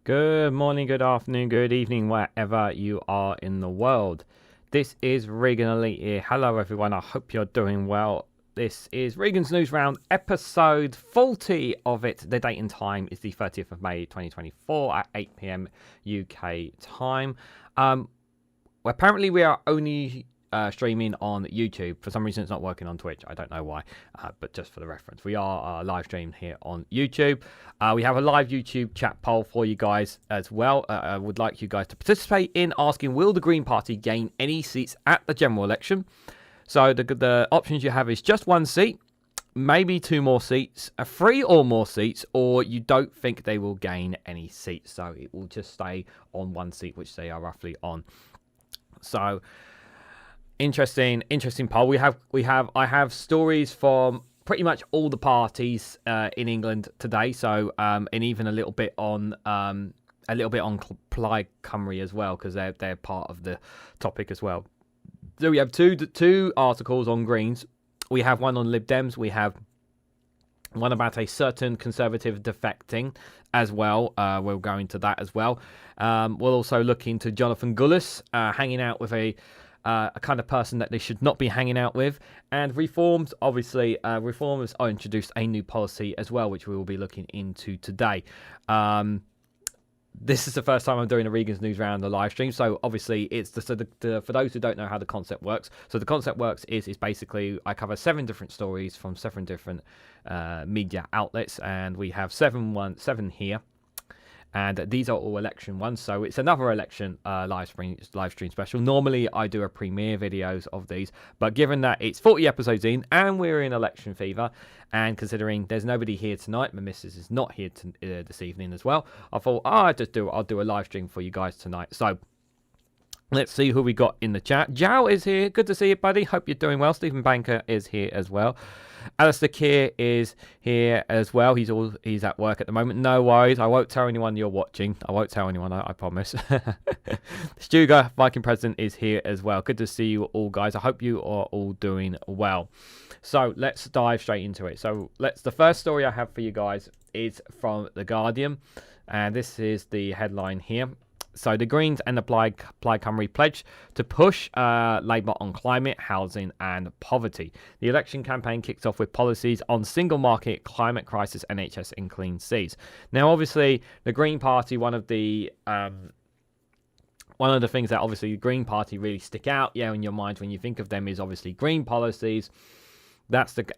Good morning, good afternoon, good evening, wherever you are in the world. This is Reganelite here. Hello, everyone. I hope you're doing well. This is Regan's Newsround, episode 40 of it. The date and time is the 30th of May, 2024 at 8 p.m. UK time. Apparently, we are only streaming on YouTube. For some reason, it's not working on Twitch. I don't know why, but just for the reference, we are live streamed here on YouTube. We have a live YouTube chat poll for you guys as well. I would like you guys to participate in asking, will the Green Party gain any seats at the general election? So the options you have is just one seat, maybe two more seats, three or more seats, or you don't think they will gain any seats. So it will just stay on one seat, which they are roughly on. So interesting poll. I have stories from pretty much all the parties in England today. So and even a little bit on Plaid Cymru as well, because they're part of the topic as well. So we have two articles on Greens. We have one on Lib Dems. We have one about a certain Conservative defecting as well. We'll go into that as well. We'll also look into Jonathan Gullis hanging out with a kind of person that they should not be hanging out with. And reformers introduced a new policy as well, which we will be looking into today. This is the first time I'm doing a Regan's News Round, the live stream. So obviously, it's for those who don't know how the concept works. So the concept works is basically I cover 7 different stories from 7 different media outlets, and we have 7 here. And these are all election ones, so it's another election live stream special. Normally, I do a premiere videos of these, but given that it's 40 episodes in and we're in election fever, and considering there's nobody here tonight, my missus is not here this evening as well, I thought I'll do a live stream for you guys tonight. So let's see who we got in the chat. Jow is here. Good to see you, buddy. Hope you're doing well. Stephen Banker is here as well. Alistair Keir is here as well. He's at work at the moment. No worries. I won't tell anyone you're watching. I won't tell anyone, I promise. Stuga, Viking President, is here as well. Good to see you all, guys. I hope you are all doing well. So let's dive straight into it. So the first story I have for you guys is from The Guardian. And this is the headline here. So the Greens and the Plaid Cymru pledge to push Labour on climate, housing and poverty. The election campaign kicks off with policies on single market, climate crisis, NHS and clean seas. Now, obviously, the Green Party, one of the things that obviously the Green Party really stick out, in your mind when you think of them is obviously green policies. That's the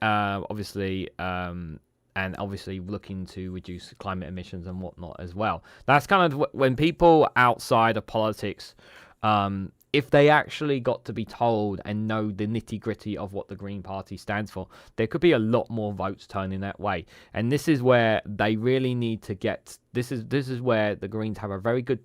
and obviously looking to reduce climate emissions and whatnot as well. That's kind of when people outside of politics, if they actually got to be told and know the nitty-gritty of what the Green Party stands for, there could be a lot more votes turning that way. And this is where they really need to get... This is where the Greens have a very good...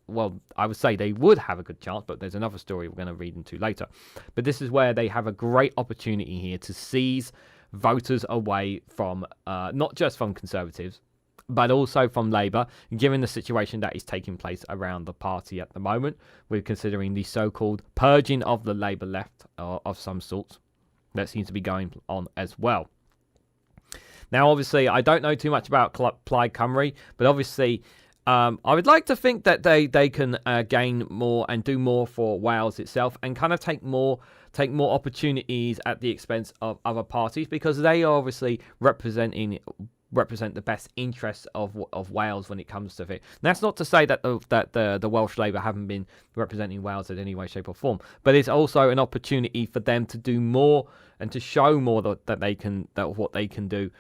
Well, I would say they would have a good chance, but there's another story we're going to read into later. But this is where they have a great opportunity here to seize voters away from not just from Conservatives, but also from Labour, given the situation that is taking place around the party at the moment. We're considering the so-called purging of the Labour left of some sorts that seems to be going on as well. Now, obviously, I don't know too much about Plaid Cymru, but obviously I would like to think that they can gain more and do more for Wales itself, and kind of take more opportunities at the expense of other parties, because they obviously represent the best interests of Wales when it comes to it. And that's not to say that the Welsh Labour haven't been representing Wales in any way, shape or form, but it's also an opportunity for them to do more and to show more what they can do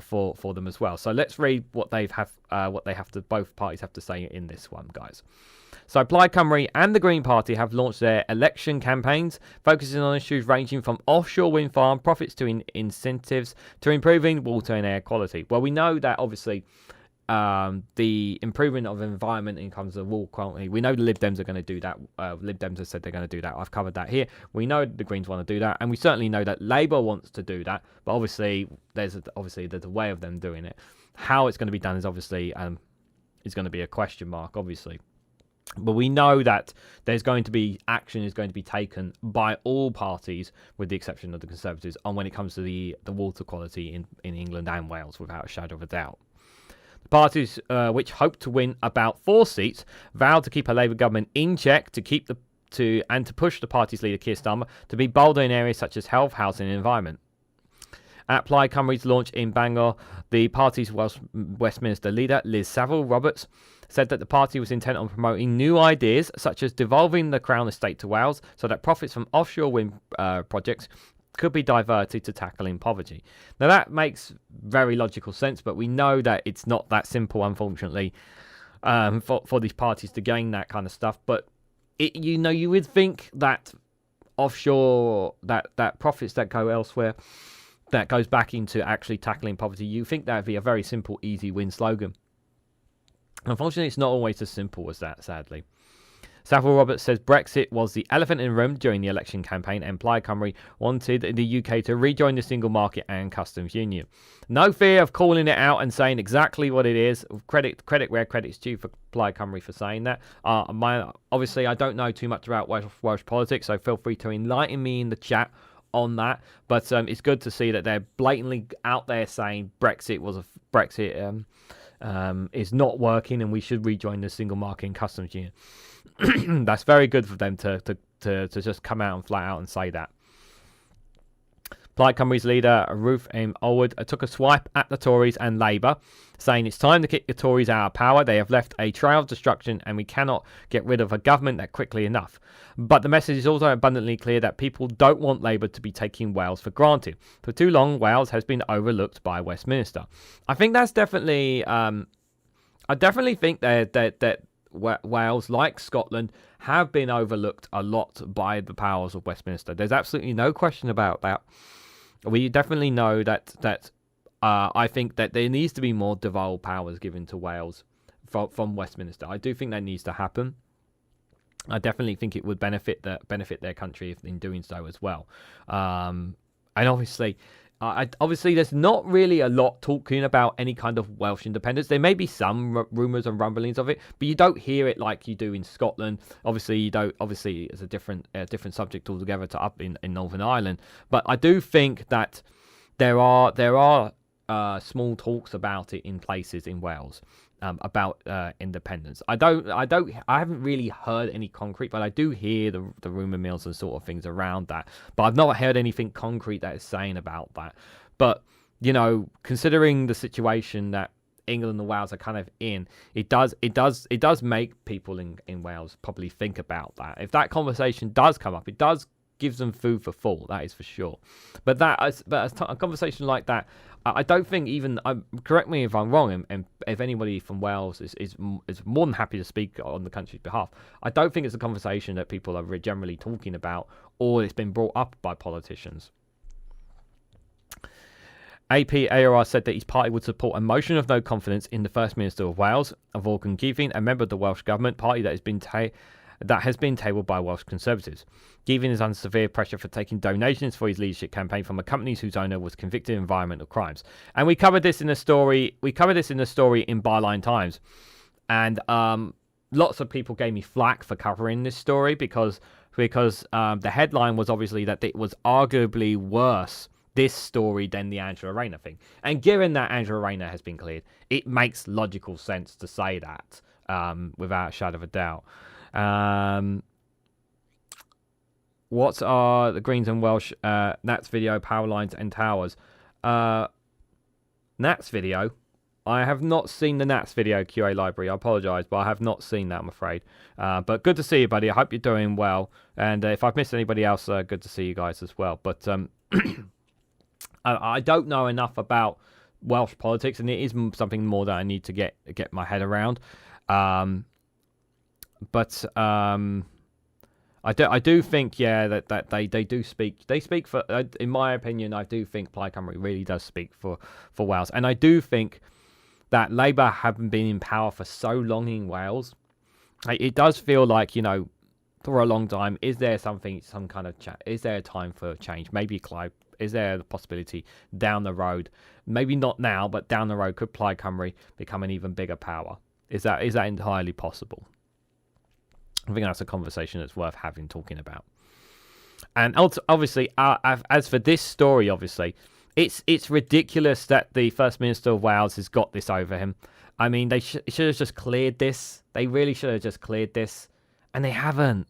for them as well. So let's read what both parties have to say in this one, guys. So Plaid Cymru and the Green Party have launched their election campaigns, focusing on issues ranging from offshore wind farm profits to incentives to improving water and air quality. Well, we know that obviously the improvement of environment in terms of water quality, we know the Lib Dems are going to do that. Lib Dems have said they're going to do that. I've covered that here. We know the Greens want to do that, and we certainly know that Labour wants to do that. But obviously, there's a way of them doing it. How it's going to be done is obviously is going to be a question mark, obviously. But we know that action is going to be taken by all parties, with the exception of the Conservatives, on when it comes to the water quality in England and Wales, without a shadow of a doubt. Parties which hope to win about 4 seats vowed to keep a Labour government in check to push the party's leader Keir Starmer to be bolder in areas such as health, housing and environment. At Plaid Cymru's launch in Bangor, the party's Westminster leader, Liz Saville-Roberts, said that the party was intent on promoting new ideas such as devolving the Crown estate to Wales so that profits from offshore wind projects could be diverted to tackling poverty. Now that makes very logical sense, but we know that it's not that simple, unfortunately, for these parties to gain that kind of stuff. But you would think that offshore, that profits that go elsewhere, that goes back into actually tackling poverty, you think that would be a very simple, easy win slogan. Unfortunately, it's not always as simple as that, sadly. Saville-Roberts says Brexit was the elephant in the room during the election campaign, and Plaid Cymru wanted the UK to rejoin the single market and customs union. No fear of calling it out and saying exactly what it is. Credit where credit's due for Plaid Cymru for saying that. Obviously, I don't know too much about Welsh politics, so feel free to enlighten me in the chat on that. But it's good to see that they're blatantly out there saying Brexit is not working and we should rejoin the single market and customs union. That's very good for them to just come out and flat out and say that. Plaid Cymru's leader, Ruth M. Allwood, took a swipe at the Tories and Labour, saying it's time to kick the Tories out of power. They have left a trail of destruction and we cannot get rid of a government that quickly enough. But the message is also abundantly clear that people don't want Labour to be taking Wales for granted. For too long, Wales has been overlooked by Westminster. I think that's definitely... I definitely think that Wales, like Scotland, have been overlooked a lot by the powers of Westminster. There's absolutely no question about that. We definitely know that I think that there needs to be more devolved powers given to Wales from Westminster. I do think that needs to happen. I definitely think it would benefit their country in doing so as well. And obviously... obviously, there's not really a lot talking about any kind of Welsh independence. There may be some rumours and rumblings of it, but you don't hear it like you do in Scotland. Obviously, you don't. Obviously, it's a different subject altogether to up in Northern Ireland. But I do think that there are small talks about it in places in Wales. About independence. I haven't really heard any concrete, but I do hear the rumour mills and sort of things around that. But I've not heard anything concrete that is saying about that. But, considering the situation that England and Wales are kind of in, it does make people in Wales probably think about that. If that conversation does come up, it does gives them food for thought, that is for sure. But a conversation like that, I don't think even, correct me if I'm wrong, and if anybody from Wales is more than happy to speak on the country's behalf, I don't think it's a conversation that people are generally talking about, or it's been brought up by politicians. APAOR said that his party would support a motion of no confidence in the First Minister of Wales, Morgan Keeving, a member of the Welsh Government party that has been tabled by Welsh Conservatives. Keeving is under severe pressure for taking donations for his leadership campaign from a company whose owner was convicted of environmental crimes. And we covered this in the story. in Byline Times, and lots of people gave me flack for covering this story because the headline was obviously that it was arguably worse, this story, than the Angela Rayner thing. And given that Angela Rayner has been cleared, it makes logical sense to say that without a shadow of a doubt. What are the Greens and Welsh Nats video, power lines and towers? Nats video? I have not seen the Nats video, QA Library. I apologise, but I have not seen that, I'm afraid. But good to see you, buddy. I hope you're doing well. And if I've missed anybody else, good to see you guys as well. But I don't know enough about Welsh politics, and it is something more that I need to get my head around. But I do think, yeah, that they do speak. They speak for, in my opinion, I do think Plaid Cymru really does speak for Wales, and I do think that Labour haven't been in power for so long in Wales. It does feel like, for a long time, is there some kind of is there a time for change? Maybe Clive. Is there the possibility down the road, maybe not now, but down the road, could Plaid Cymru become an even bigger power? Is that entirely possible? I think that's a conversation that's worth talking about. And obviously, as for this story, obviously, it's ridiculous that the First Minister of Wales has got this over him. I mean, they should have just cleared this. They really should have just cleared this, and they haven't.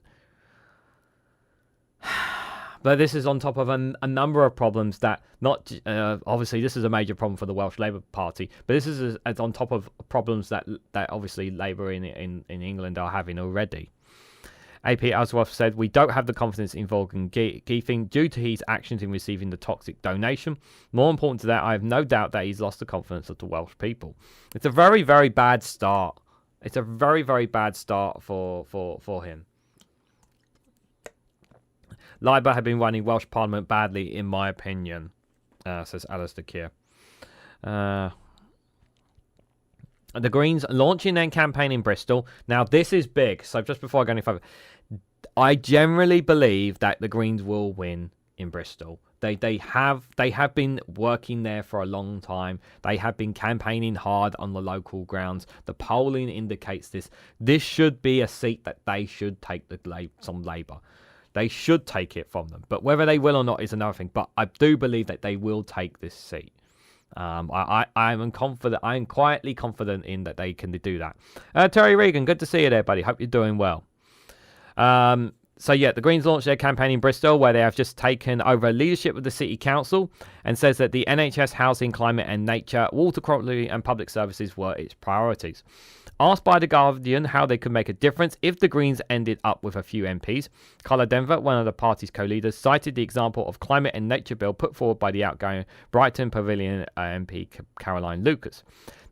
But this is on top of a number of problems that obviously this is a major problem for the Welsh Labour Party, but this is on top of problems that obviously Labour in England are having already. AP Asworth said, "We don't have the confidence in Vaughan Githing due to his actions in receiving the toxic donation. More important to that, I have no doubt that he's lost the confidence of the Welsh people." It's a very, very bad start. It's a very, very bad start for him. Labour have been running Welsh Parliament badly, in my opinion, says Alistair Keir. The Greens launching their campaign in Bristol. Now, this is big. So just before I go any further, I generally believe that the Greens will win in Bristol. They have been working there for a long time. They have been campaigning hard on the local grounds. The polling indicates this. This should be a seat that they should take some Labour. They should take it from them. But whether they will or not is another thing. But I do believe that they will take this seat. I am confident. I am quietly confident in that they can do that. Terry Regan, good to see you there, buddy. Hope you're doing well. So yeah, the Greens launched their campaign in Bristol, where they have just taken over leadership of the city council, and says that the NHS, housing, climate and nature, water quality and public services were its priorities. Asked by The Guardian how they could make a difference if the Greens ended up with a few MPs, Carla Denver, one of the party's co-leaders, cited the example of climate and nature bill put forward by the outgoing Brighton Pavilion MP Caroline Lucas.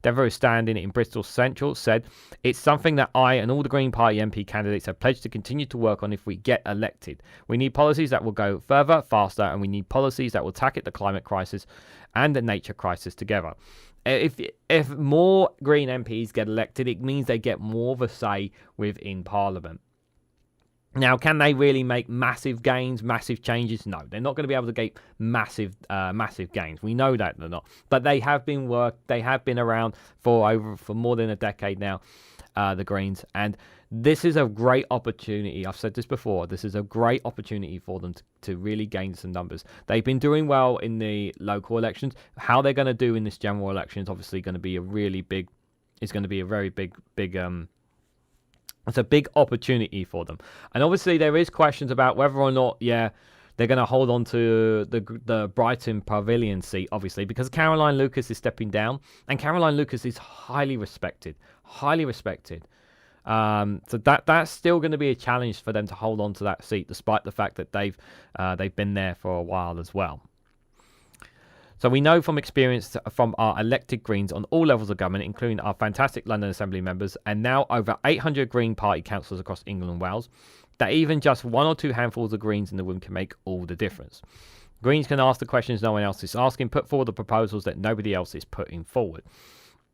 Denver, who's standing in Bristol Central, said, "It's something that I and all the Green Party MP candidates have pledged to continue to work on if we get elected. We need policies that will go further, faster, and we need policies that will tackle the climate crisis and the nature crisis together." If more Green MPs get elected, it means they get more of a say within Parliament. Now, can they really make massive gains, massive changes? No, they're not going to be able to get massive gains. We know that they're not. But they have been around for more than a decade now, the Greens, and this is a great opportunity. I've said this before. This is a great opportunity for them to really gain some numbers. They've been doing well in the local elections. How they're going to do in this general election is obviously going to be a very big. It's a big opportunity for them. And obviously there is questions about whether or not, they're going to hold on to the Brighton Pavilion seat, obviously, because Caroline Lucas is stepping down. And Caroline Lucas is highly respected. So that's still going to be a challenge for them to hold on to that seat, despite the fact that they've been there for a while as well. So we know from experience from our elected Greens on all levels of government, including our fantastic London Assembly members, and now over 800 Green Party councillors across England and Wales, that even just one or two handfuls of Greens in the room can make all the difference. Greens can ask the questions no one else is asking, put forward the proposals that nobody else is putting forward.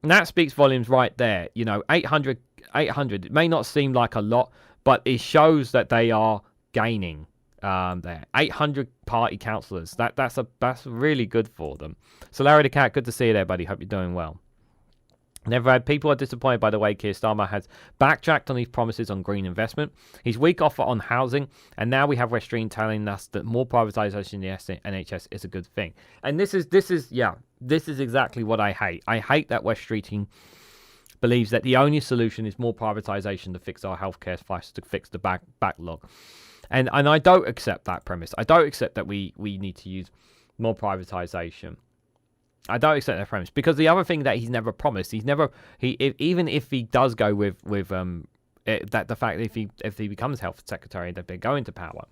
And that speaks volumes right there. 800, it may not seem like a lot, but it shows that they are gaining. There 800 party councillors. That's really good for them. So Larry the Cat, good to see you there, buddy. Hope you're doing well. Never had people are disappointed by the way Keir Starmer has backtracked on his promises on green investment. His weak offer on housing, and now we have West Street telling us that more privatisation in the NHS is a good thing. And this is exactly what I hate. I hate that West Streeting believes that the only solution is more privatisation to fix our healthcare, to fix the backlog. And I don't accept that premise. I don't accept that we need to use more privatisation. I don't accept that premise, because the other thing that he's never promised, even if he does go with the fact that if he becomes health secretary that they go into power,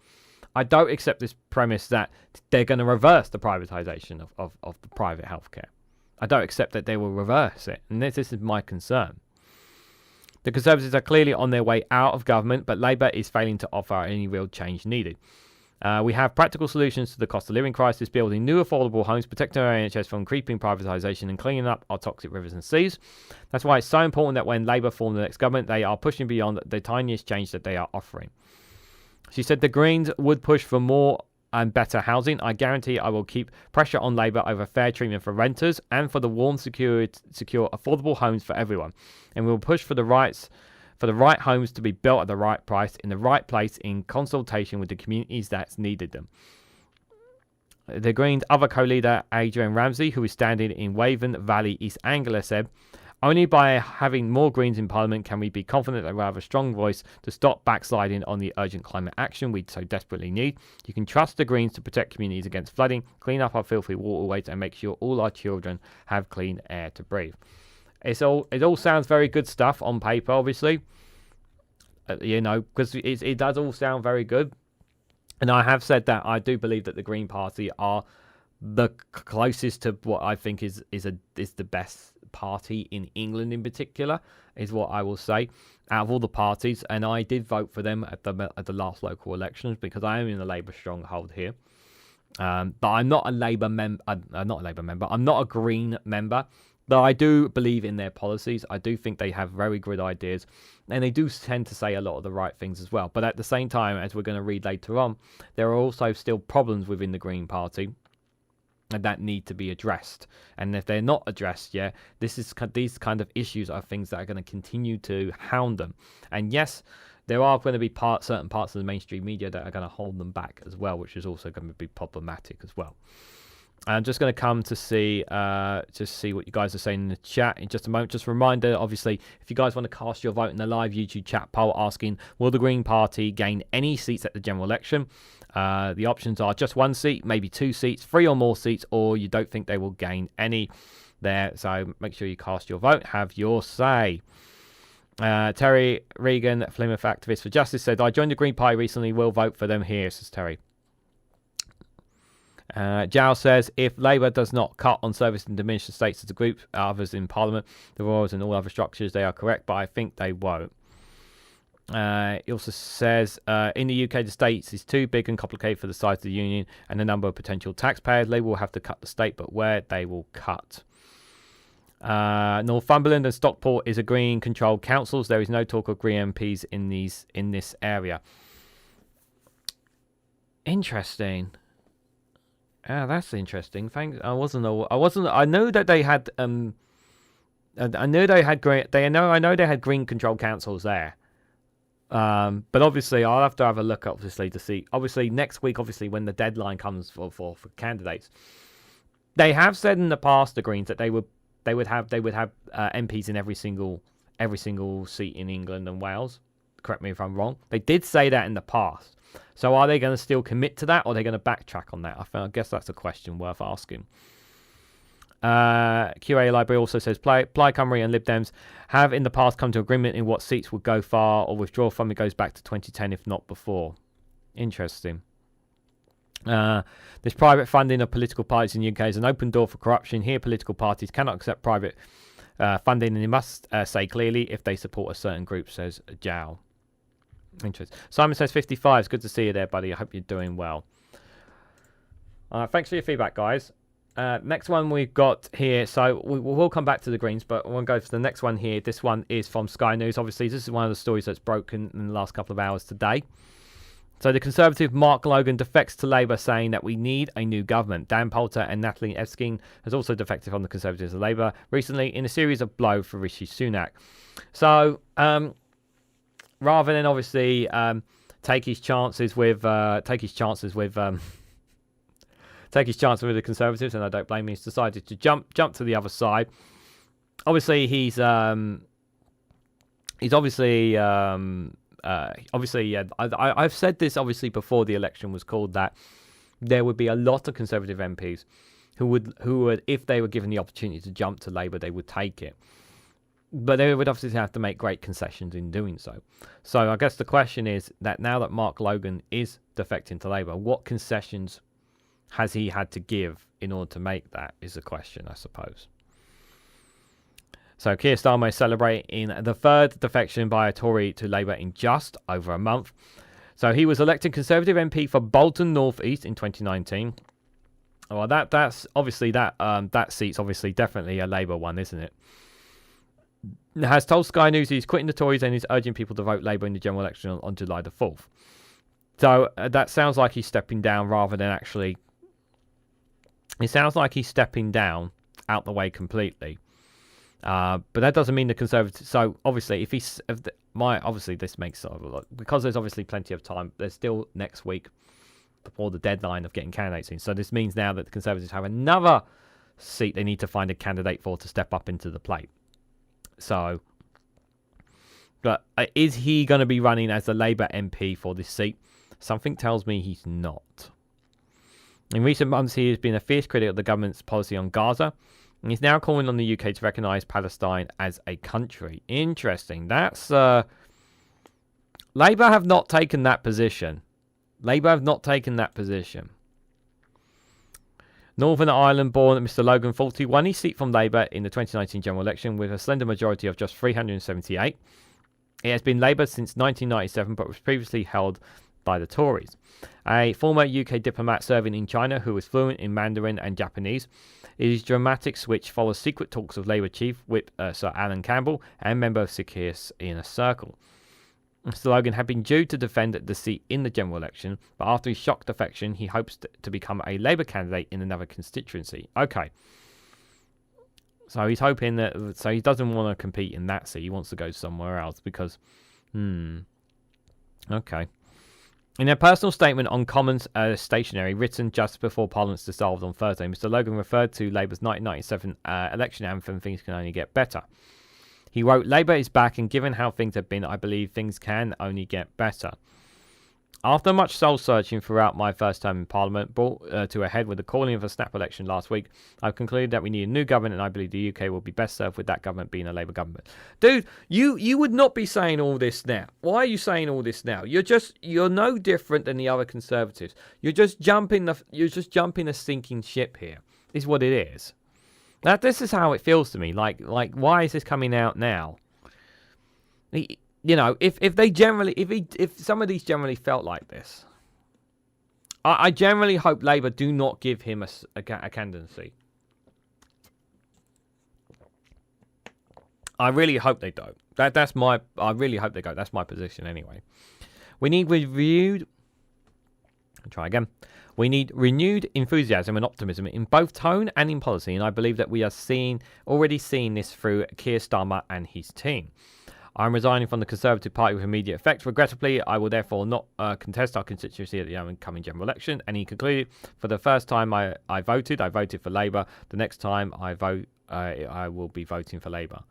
I don't accept this premise that they're going to reverse the privatisation of the private healthcare. I don't accept that they will reverse it, and this is my concern. The Conservatives are clearly on their way out of government, but Labour is failing to offer any real change needed. We have practical solutions to the cost of living crisis, building new affordable homes, protecting our NHS from creeping privatisation and cleaning up our toxic rivers and seas. That's why it's so important that when Labour form the next government, they are pushing beyond the tiniest change that they are offering. She said the Greens would push for more and better housing. I guarantee I will keep pressure on Labour over fair treatment for renters and for the warm, secure, affordable homes for everyone. And we will push for the right homes to be built at the right price, in the right place, in consultation with the communities that's needed them. The Greens' other co-leader, Adrian Ramsey, who is standing in Waven Valley, East Anglia, said, Only by having more Greens in Parliament can we be confident that we have a strong voice to stop backsliding on the urgent climate action we so desperately need. You can trust the Greens to protect communities against flooding, clean up our filthy waterways, and make sure all our children have clean air to breathe. It all sounds very good stuff on paper, obviously. Because it does all sound very good. And I have said that I do believe that the Green Party are the closest to what I think is the best party in England in particular, is what I will say, out of all the parties. And I did vote for them at the last local elections because I am in the Labour stronghold here. But I'm not a Labour member. I'm not a Green member. But I do believe in their policies. I do think they have very good ideas. And they do tend to say a lot of the right things as well. But at the same time, as we're going to read later on, there are also still problems within the Green Party that need to be addressed. And if they're not addressed yet, these kind of issues are things that are going to continue to hound them. And yes, there are going to be certain parts of the mainstream media that are going to hold them back as well, which is also going to be problematic as well. I'm just going to come to see what you guys are saying in the chat in just a moment. Just a reminder, obviously, if you guys want to cast your vote in the live YouTube chat poll asking, will the Green Party gain any seats at the general election? The options are just 1 seat, maybe 2 seats, 3 or more seats, or you don't think they will gain any there. So make sure you cast your vote, have your say. Terry Regan, Plymouth activist for justice, said, I joined the Green Party recently, will vote for them here, says Terry. Giles says, if Labour does not cut on service and diminish the states as a group, others in Parliament, the Royals and all other structures, they are correct, but I think they won't. He also says, in the UK, the states is too big and complicated for the size of the union and the number of potential taxpayers. Labour will have to cut the state, but where they will cut. Northumberland and Stockport is a Green-controlled councils. There is no talk of Green MPs in this area. Interesting. That's interesting. Thanks. I know that they had. I know they had great. I know they had Green controlled councils there. But obviously, I'll have to have a look, obviously, to see. Obviously, next week, obviously, when the deadline comes for candidates, they have said in the past, the Greens, that they would have MPs in every single seat in England and Wales. Correct me if I'm wrong. They did say that in the past. So are they going to still commit to that, or are they going to backtrack on that? I guess that's a question worth asking. QA Library also says, Plaid Cymru and Lib Dems have in the past come to agreement in what seats would go far or withdraw from. It goes back to 2010, if not before. Interesting. This private funding of political parties in the UK is an open door for corruption. Here, political parties cannot accept private funding, and they must say clearly if they support a certain group, says Jow. Interesting. Simon says 55. It's good to see you there, buddy. I hope you're doing well. Thanks for your feedback, guys. Next one we've got here. So we'll come back to the Greens, but we'll go for the next one here. This one is from Sky News. Obviously, this is one of the stories that's broken in the last couple of hours today. So the Conservative Mark Logan defects to Labour, saying that we need a new government. Dan Poulter and Natalie Erskine has also defected from the Conservatives and Labour recently in a series of blows for Rishi Sunak. So rather than obviously take his chances with the Conservatives, and I don't blame him, he's decided to jump to the other side. Obviously, he's obviously I've said this obviously before the election was called, that there would be a lot of Conservative MPs who would, if they were given the opportunity to jump to Labour, they would take it. But they would obviously have to make great concessions in doing so. So I guess the question is that now that Mark Logan is defecting to Labour, what concessions has he had to give in order to make that, is the question, I suppose. So Keir Starmer is celebrating the third defection by a Tory to Labour in just over a month. So he was elected Conservative MP for Bolton North East in 2019. Well, that's obviously that seat's obviously definitely a Labour one, isn't it? Has told Sky News he's quitting the Tories and he's urging people to vote Labour in the general election on July the 4th. So that sounds like he's stepping down rather than actually... It sounds like he's stepping down out the way completely. But that doesn't mean the Conservatives... So obviously, obviously this makes sort of a lot... Because there's obviously plenty of time, there's still next week before the deadline of getting candidates in. So this means now that the Conservatives have another seat they need to find a candidate for to step up into the plate. So, but is he going to be running as a Labour MP for this seat? Something tells me he's not. In recent months, he has been a fierce critic of the government's policy on Gaza, and he's now calling on the UK to recognise Palestine as a country. Interesting. That's Labour have not taken that position. Labour have not taken that position. Northern Ireland-born Mr Logan Faulty won his seat from Labour in the 2019 general election with a slender majority of just 378. It has been Labour since 1997, but was previously held by the Tories. A former UK diplomat serving in China who was fluent in Mandarin and Japanese. His dramatic switch follows secret talks of Labour Chief Whip Sir Alan Campbell and member of Securus Inner Circle. Mr Logan had been due to defend the seat in the general election, but after his shock defection, he hopes to become a Labour candidate in another constituency. Okay. So he's hoping that... So he doesn't want to compete in that seat. He wants to go somewhere else because... Okay. In a personal statement on Commons stationery written just before Parliament's dissolved on Thursday, Mr Logan referred to Labour's 1997 election anthem, "Things Can Only Get Better." He wrote, "Labour is back, and given how things have been, I believe things can only get better." After much soul-searching throughout my first term in Parliament, brought to a head with the calling of a snap election last week, I've concluded that we need a new government, and I believe the UK will be best served with that government being a Labour government. Dude, you would not be saying all this now. Why are you saying all this now? You're no different than the other Conservatives. You're just jumping a sinking ship here. Is what it is. Now, this is how it feels to me. Like why is this coming out now? You know, if some of these generally felt like this, I generally hope Labour do not give him a candidacy. I really hope they don't. I really hope they go. That's my position anyway. We need renewed enthusiasm and optimism in both tone and in policy, and I believe that we are already seeing this through Keir Starmer and his team. I'm resigning from the Conservative Party with immediate effect. Regrettably, I will therefore not contest our constituency at the upcoming general election. And he concluded, for the first time I voted for Labour. The next time I vote, I will be voting for Labour.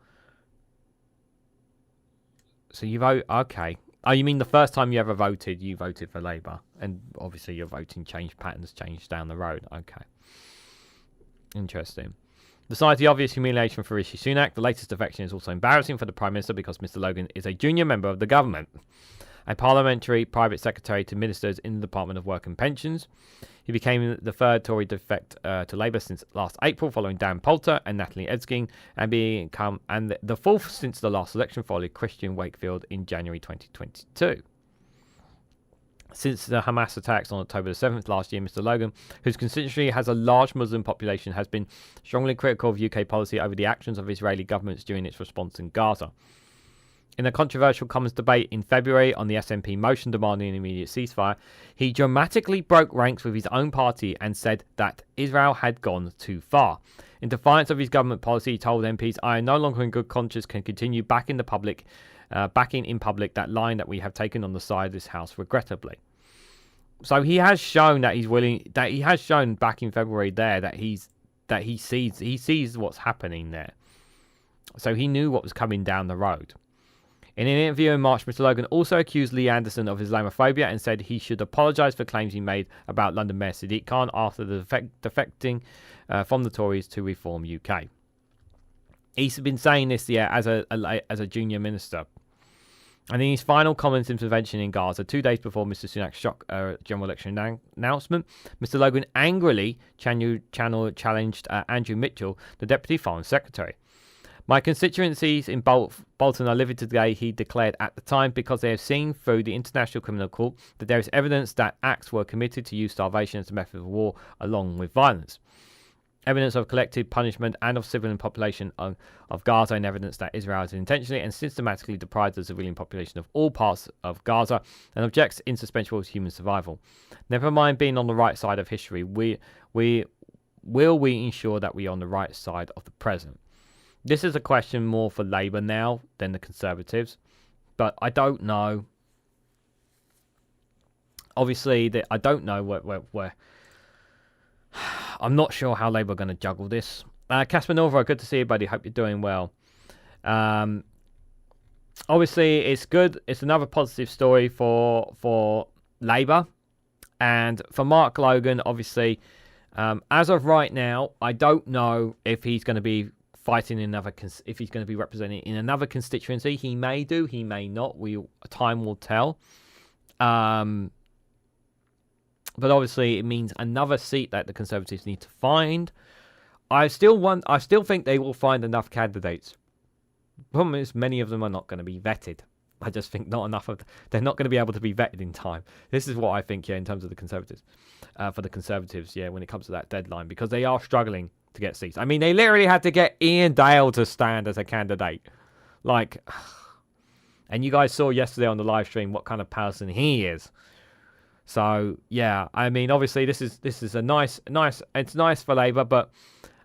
So you vote, okay. Oh, you mean the first time you ever voted, you voted for Labour. And obviously your voting patterns changed down the road. Okay. Interesting. Besides the obvious humiliation for Rishi Sunak, the latest defection is also embarrassing for the Prime Minister because Mr Logan is a junior member of the government, a parliamentary private secretary to ministers in the Department of Work and Pensions. He became the third Tory defect to Labour since last April, following Dan Poulter and Natalie Edskin, and the fourth since the last election, following Christian Wakefield in January 2022. Since the Hamas attacks on October the 7th last year, Mr Logan, whose constituency has a large Muslim population, has been strongly critical of UK policy over the actions of Israeli governments during its response in Gaza. In a controversial Commons debate in February on the SNP motion demanding an immediate ceasefire, he dramatically broke ranks with his own party and said that Israel had gone too far. In defiance of his government policy, he told MPs, "I am no longer in good conscience can continue backing in public that line that we have taken on the side of this House, regrettably." So he has shown that he's willing. That he has shown back in February there that he sees what's happening there. So he knew what was coming down the road. In an interview in March, Mr Logan also accused Lee Anderson of Islamophobia and said he should apologise for claims he made about London Mayor Sadiq Khan after the defecting from the Tories to Reform UK. He's been saying this as a junior minister. And in his final comments intervention in Gaza, 2 days before Mr Sunak's shock general election announcement, Mr Logan angrily challenged Andrew Mitchell, the Deputy Foreign Secretary. "My constituencies in Bolton are livid today," he declared at the time, "because they have seen through the International Criminal Court that there is evidence that acts were committed to use starvation as a method of war along with violence. Evidence of collective punishment and of civilian population of Gaza, and evidence that Israel has intentionally and systematically deprived the civilian population of all parts of Gaza and objects insuspensible to human survival. Never mind being on the right side of history, we ensure that we are on the right side of the present." This is a question more for Labour now than the Conservatives, but I don't know. Obviously, I don't know where I'm not sure how Labour are going to juggle this. Casper Norva, good to see you, buddy. Hope you're doing well. Obviously, it's good. It's another positive story for Labour. And for Mark Logan, obviously, as of right now, I don't know if he's going to be fighting in if he's going to be representing in another constituency. He may do, he may not. Time will tell. But obviously, it means another seat that the Conservatives need to find. I still think they will find enough candidates. Problem is, many of them are not going to be vetted. I just think not enough of they're not going to be able to be vetted in time. This is what I think, in terms of the Conservatives. For the Conservatives, when it comes to that deadline, because they are struggling to get seats. I mean, they literally had to get Ian Dale to stand as a candidate. And you guys saw yesterday on the live stream what kind of person he is. So, I mean, obviously this is a nice, it's nice for Labour, but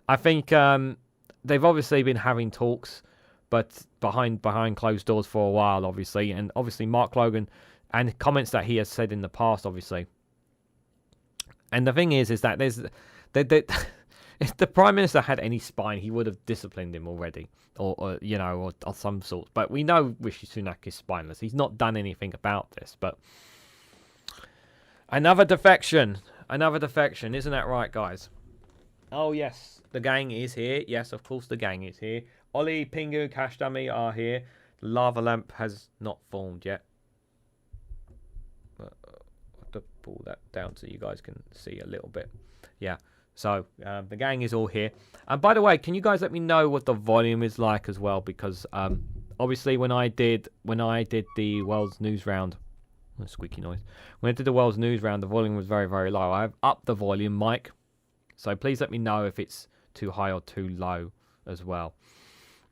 I think they've obviously been having talks, but behind closed doors for a while, obviously. And obviously Mark Logan and comments that he has said in the past, obviously. And the thing is that if the Prime Minister had any spine, he would have disciplined him already, or some sort. But we know Rishi Sunak is spineless. He's not done anything about this. But another defection, isn't that right, guys? Oh yes, the gang is here. Yes, of course the gang is here. Ollie, Pingu, Cash Dummy are here. The lava lamp has not formed yet. But I'll have to pull that down so you guys can see a little bit. Yeah. So the gang is all here. And by the way, can you guys let me know what the volume is like as well? Because obviously when I did the World's News Round, squeaky noise. When I did the World's News Round, the volume was very, very low. I've upped the volume, Mike. So please let me know if it's too high or too low as well.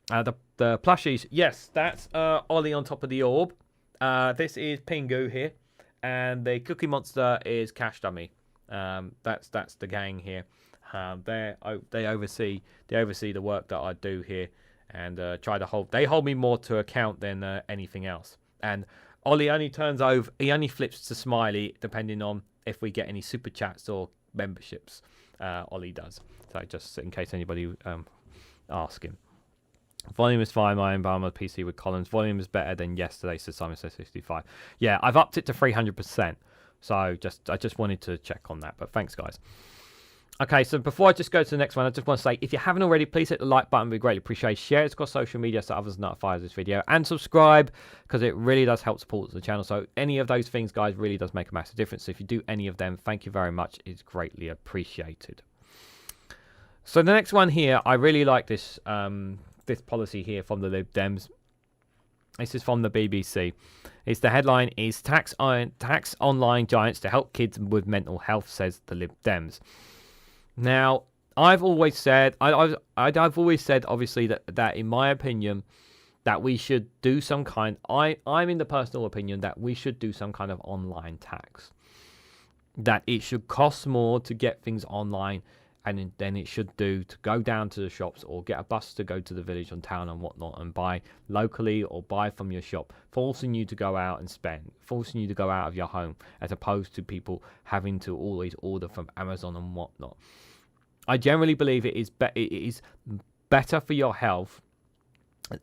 The plushies, yes, that's Ollie on top of the orb. This is Pingu here, and the Cookie Monster is Cash Dummy. That's the gang here. They oversee the work that I do here, and they hold me more to account than anything else. And Ollie only flips to smiley depending on if we get any super chats or memberships. Ollie does. So just in case anybody asking. Volume is fine. My environment PC with Collins. Volume is better than yesterday, says Simon says 65. Yeah, I've upped it to 300%. So I just wanted to check on that. But thanks, guys. Okay, so before I just go to the next one, I just want to say, if you haven't already, please hit the like button. We'd greatly appreciate it. Share it across social media so others notify this video. And subscribe, because it really does help support the channel. So any of those things, guys, really does make a massive difference. So if you do any of them, thank you very much. It's greatly appreciated. So the next one here, I really like this this policy here from the Lib Dems. This is from the BBC. The headline is tax online giants to help kids with mental health, says the Lib Dems. Now, I've always said, I've always said, obviously, that in my opinion, that we should do some kind. I'm in the personal opinion that we should do some kind of online tax. That it should cost more to get things online, and then it should do to go down to the shops or get a bus to go to the village and town and whatnot and buy locally or buy from your shop, forcing you to go out and spend, forcing you to go out of your home, as opposed to people having to always order from Amazon and whatnot. I generally believe it is better for your health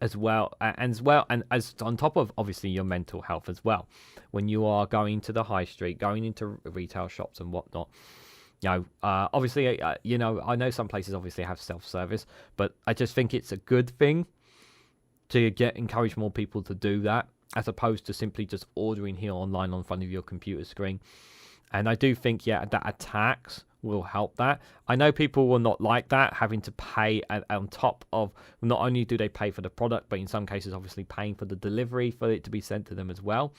as well, and as on top of obviously your mental health as well, when you are going to the high street, going into retail shops and whatnot. Obviously, I know some places obviously have self-service, but I just think it's a good thing to encourage more people to do that, as opposed to simply just ordering here online on front of your computer screen. And I do think, that a tax will help that. I know people will not like that, having to pay on top of, not only do they pay for the product, but in some cases obviously paying for the delivery for it to be sent to them as well.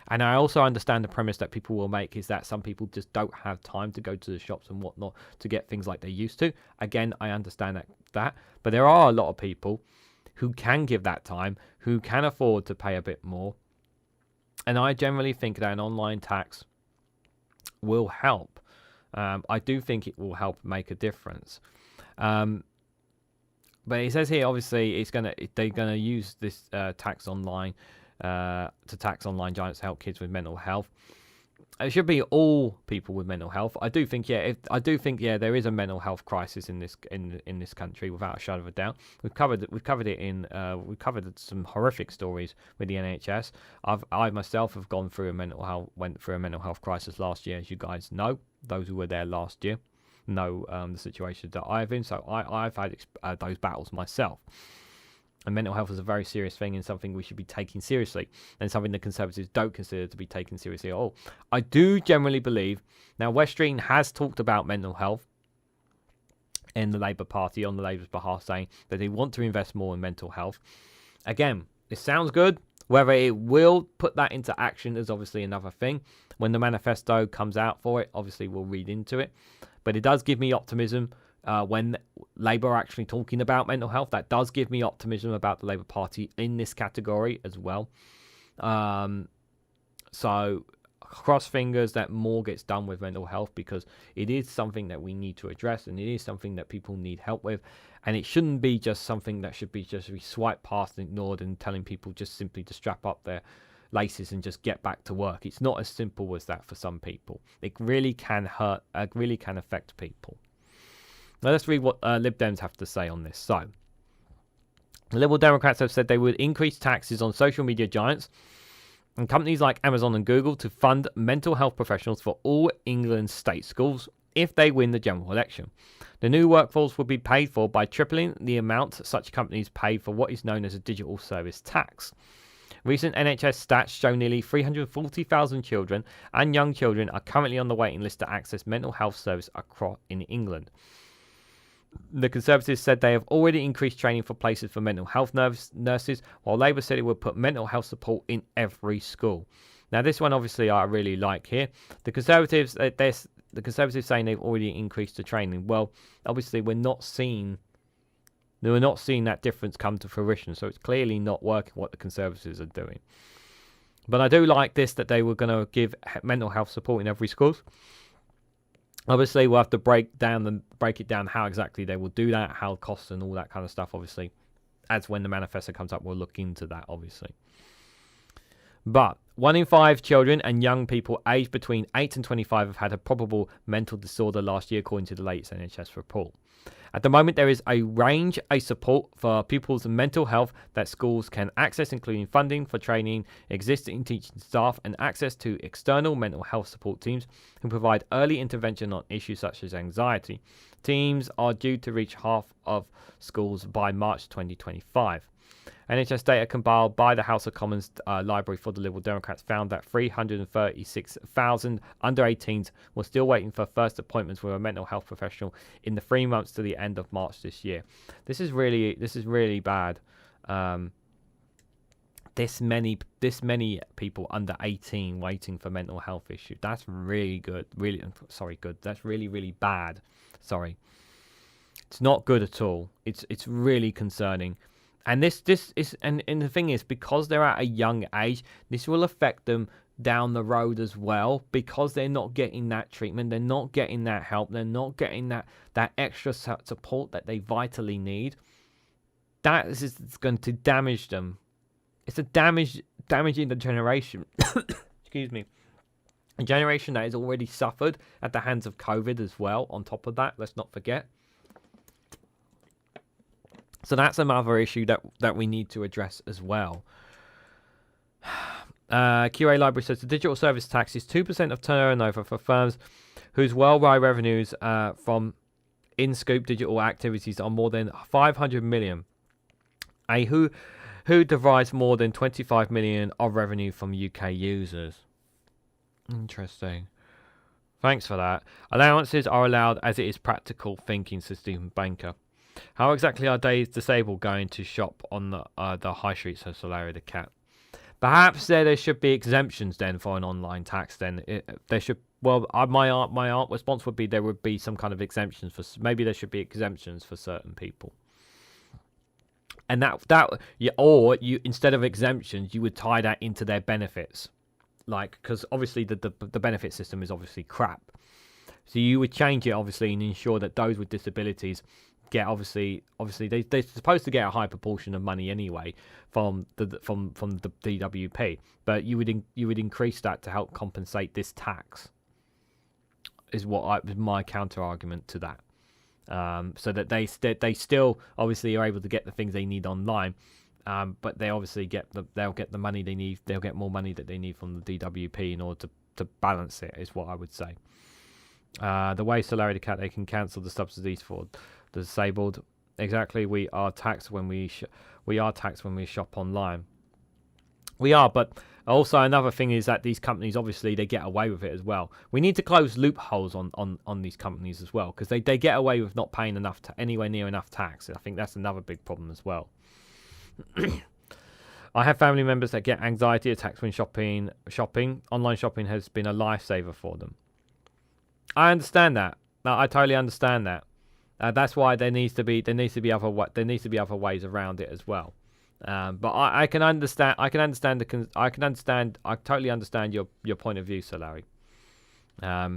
And I also understand the premise that people will make is that some people just don't have time to go to the shops and whatnot to get things like they used to. Again, I understand that, but there are a lot of people who can give that time, who can afford to pay a bit more. And I generally think that an online tax will help. I do think it will help make a difference. But it says here, obviously, they're gonna use this tax online to tax online giants to help kids with mental health. It should be all people with mental health. I do think, there is a mental health crisis in this country without a shadow of a doubt. We've covered it. We've covered some horrific stories with the NHS. I myself have went through a mental health crisis last year, as you guys know. Those who were there last year know the situation that I've in. So I've had those battles myself. And mental health is a very serious thing and something we should be taking seriously, and something the Conservatives don't consider to be taken seriously at all. I do generally believe, now Wes Streeting has talked about mental health in the Labour Party on the Labour's behalf, saying that they want to invest more in mental health. Again, it sounds good. Whether it will put that into action is obviously another thing. When the manifesto comes out for it, obviously we'll read into it. But it does give me optimism. When Labour are actually talking about mental health, that does give me optimism about the Labour Party in this category as well. So cross fingers that more gets done with mental health, because it is something that we need to address, and it is something that people need help with, and it shouldn't be just something that should be just swiped past and ignored and telling people just simply to strap up their laces and just get back to work. It's not as simple as that for some people. It really can hurt, really can affect people. Now let's read what Lib Dems have to say on this. So, the Liberal Democrats have said they would increase taxes on social media giants and companies like Amazon and Google to fund mental health professionals for all England's state schools if they win the general election. The new workforce will be paid for by tripling the amount such companies pay for what is known as a digital service tax. Recent NHS stats show nearly 340,000 children and young children are currently on the waiting list to access mental health service across in England. The Conservatives said they have already increased training for places for mental health nurses, while Labour said it would put mental health support in every school. Now, this one obviously I really like here. The Conservatives saying they've already increased the training. Well, obviously we're not seeing that difference come to fruition, so it's clearly not working what the Conservatives are doing. But I do like this, that they were going to give mental health support in every school. Obviously, we'll have to break it down how exactly they will do that, how costs and all that kind of stuff, obviously. As when the manifesto comes up, we'll look into that, obviously. But 1 in 5 children and young people aged between 8 and 25 have had a probable mental disorder last year, according to the latest NHS report. At the moment, there is a range of support for pupils' mental health that schools can access, including funding for training existing teaching staff and access to external mental health support teams who provide early intervention on issues such as anxiety. Teams are due to reach half of schools by March 2025. NHS data compiled by the House of Commons Library for the Liberal Democrats found that 336,000 under-18s were still waiting for first appointments with a mental health professional in the 3 months to the end of March this year. This is really bad. This many people under 18 waiting for mental health issues. That's really good. That's really bad. Sorry. It's not good at all. It's really concerning. And this is and the thing is, because they're at a young age, this will affect them down the road as well, because they're not getting that treatment, they're not getting that help, they're not getting that extra support that they vitally need. That is going to damage them. It's damaging the generation. Excuse me. A generation that has already suffered at the hands of COVID as well. On top of that, let's not forget. So that's another issue that we need to address as well. QA Library says the digital service tax is 2% of turnover for firms whose worldwide revenues from in-scope digital activities are more than 500 million. Who derives more than 25 million of revenue from UK users. Interesting. Thanks for that. Allowances are allowed as it is practical thinking, says Stephen Banker. How exactly are they disabled going to shop on the high street, says Solari the Cat? Perhaps there should be exemptions then for an online tax. Then there should. Well, my aunt response would be there would be some kind of exemptions for. Maybe there should be exemptions for certain people. And or you instead of exemptions, you would tie that into their benefits, because obviously the benefit system is obviously crap. So you would change it obviously and ensure that those with disabilities get obviously they're supposed to get a high proportion of money anyway from the DWP, but you would increase that to help compensate this tax. Is my counter argument to that. So that they still obviously are able to get the things they need online, but they obviously they'll get the money they need. They'll get more money that they need from the DWP in order to balance it. Is what I would say. The way salary cut, they can cancel the subsidies for the disabled. Exactly, we are taxed when we shop online. We are, but also another thing is that these companies obviously they get away with it as well. We need to close loopholes on these companies as well, because they get away with not paying anywhere near enough tax. I think that's another big problem as well. I have family members that get anxiety attacks when shopping. Online shopping has been a lifesaver for them. I understand that. No, I totally understand that. That's why there needs to be other ways around it as well. But I can understand. I totally understand your point of view, Sir Larry. I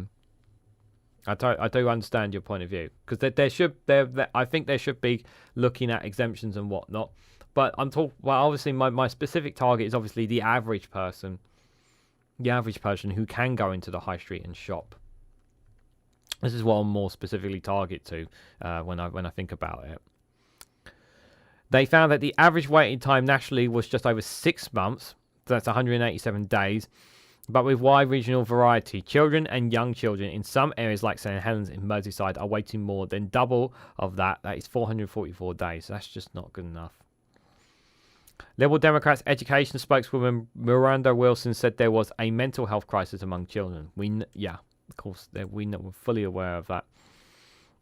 do understand your point of view, because I think there should be looking at exemptions and whatnot. But obviously my specific target is obviously the average person who can go into the high street and shop. This is what I'm more specifically target to when I think about it. They found that the average waiting time nationally was just over 6 months. So that's 187 days. But with wide regional variety, children and young children in some areas like St Helens in Merseyside are waiting more than double of that. That is 444 days. That's just not good enough. Liberal Democrats education spokeswoman Miranda Wilson said there was a mental health crisis among children. Of course, we're fully aware of that.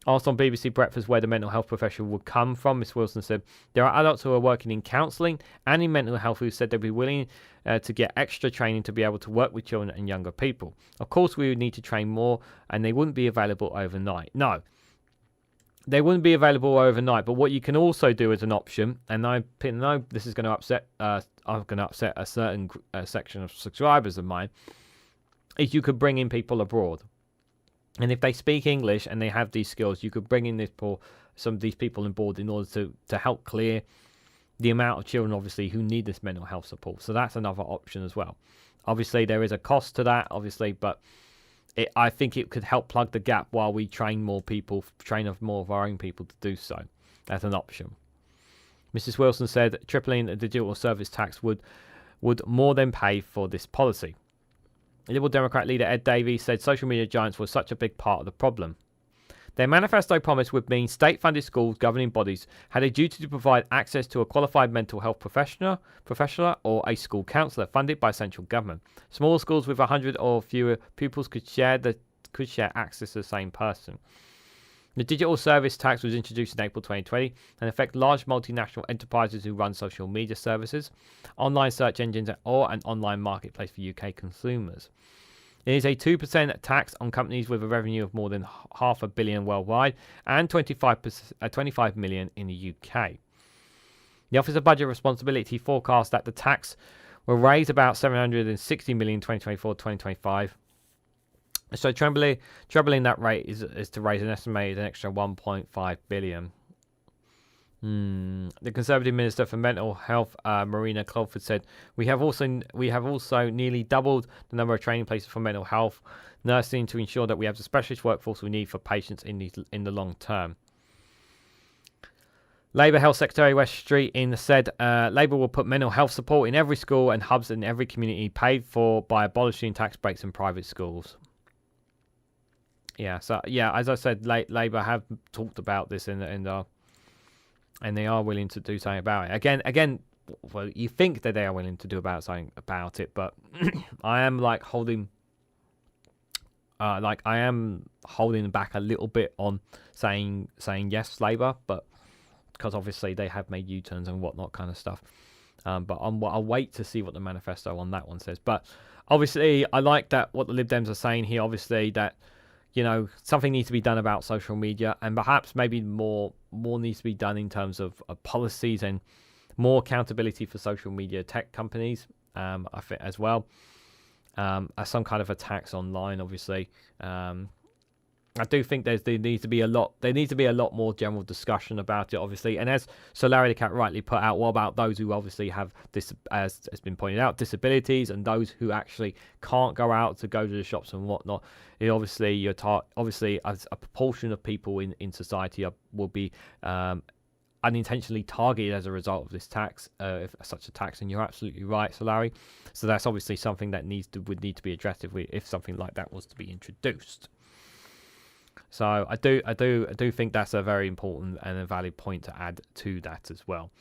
Asked on BBC Breakfast where the mental health professional would come from, Ms Wilson said, there are adults who are working in counselling and in mental health who said they'd be willing to get extra training to be able to work with children and younger people. Of course, we would need to train more, and they wouldn't be available overnight. No, they wouldn't be available overnight, but what you can also do as an option, and I know this is going to upset a certain section of subscribers of mine, is you could bring in people abroad. And if they speak English and they have these skills, you could bring in some of these people on board in order to help clear the amount of children, obviously, who need this mental health support. So that's another option as well. Obviously, there is a cost to that, obviously, but I think it could help plug the gap while we train more of our own people to do so. That's an option. Mrs. Wilson said tripling the digital service tax would more than pay for this policy. Liberal Democrat leader Ed Davies said social media giants were such a big part of the problem. Their manifesto promise would mean state-funded schools governing bodies had a duty to provide access to a qualified mental health professional or a school counsellor funded by central government. Small schools with 100 or fewer pupils could share access to the same person. The digital service tax was introduced in April 2020 and affect large multinational enterprises who run social media services, online search engines, or an online marketplace for UK consumers. It is a 2% tax on companies with a revenue of more than $500 million worldwide and 25 million in the UK. The Office of Budget Responsibility forecasts that the tax will raise about 760 million in 2024-2025. So trebling that rate is to raise an estimated extra 1.5 billion. The Conservative Minister for Mental Health, Marina Crawford, said, We have also nearly doubled the number of training places for mental health nursing to ensure that we have the specialist workforce we need for patients in the long term. Labour Health Secretary West Street said Labour will put mental health support in every school and hubs in every community, paid for by abolishing tax breaks in private schools. As I said, Labour have talked about this and they are willing to do something about it. Again, well, you think that they are willing to do something about it, but I am holding back a little bit on saying yes, Labour, but because obviously they have made U-turns and whatnot kind of stuff. But I'll wait to see what the manifesto on that one says. But obviously, I like that what the Lib Dems are saying here. Obviously, that something needs to be done about social media, and perhaps maybe more needs to be done in terms of policies and more accountability for social media tech companies. I think as well, as some kind of a tax online, obviously. I do think there needs to be a lot more general discussion about it, obviously. And as Sir Larry the Cat rightly put out, what about those who obviously have this, as has been pointed out, disabilities, and those who actually can't go out to go to the shops and whatnot? Obviously, obviously, as a proportion of people in society will be unintentionally targeted as a result of this tax, such a tax. And you're absolutely right, Sir Larry. So that's obviously something that would need to be addressed if something like that was to be introduced. So I do think that's a very important and a valid point to add to that as well.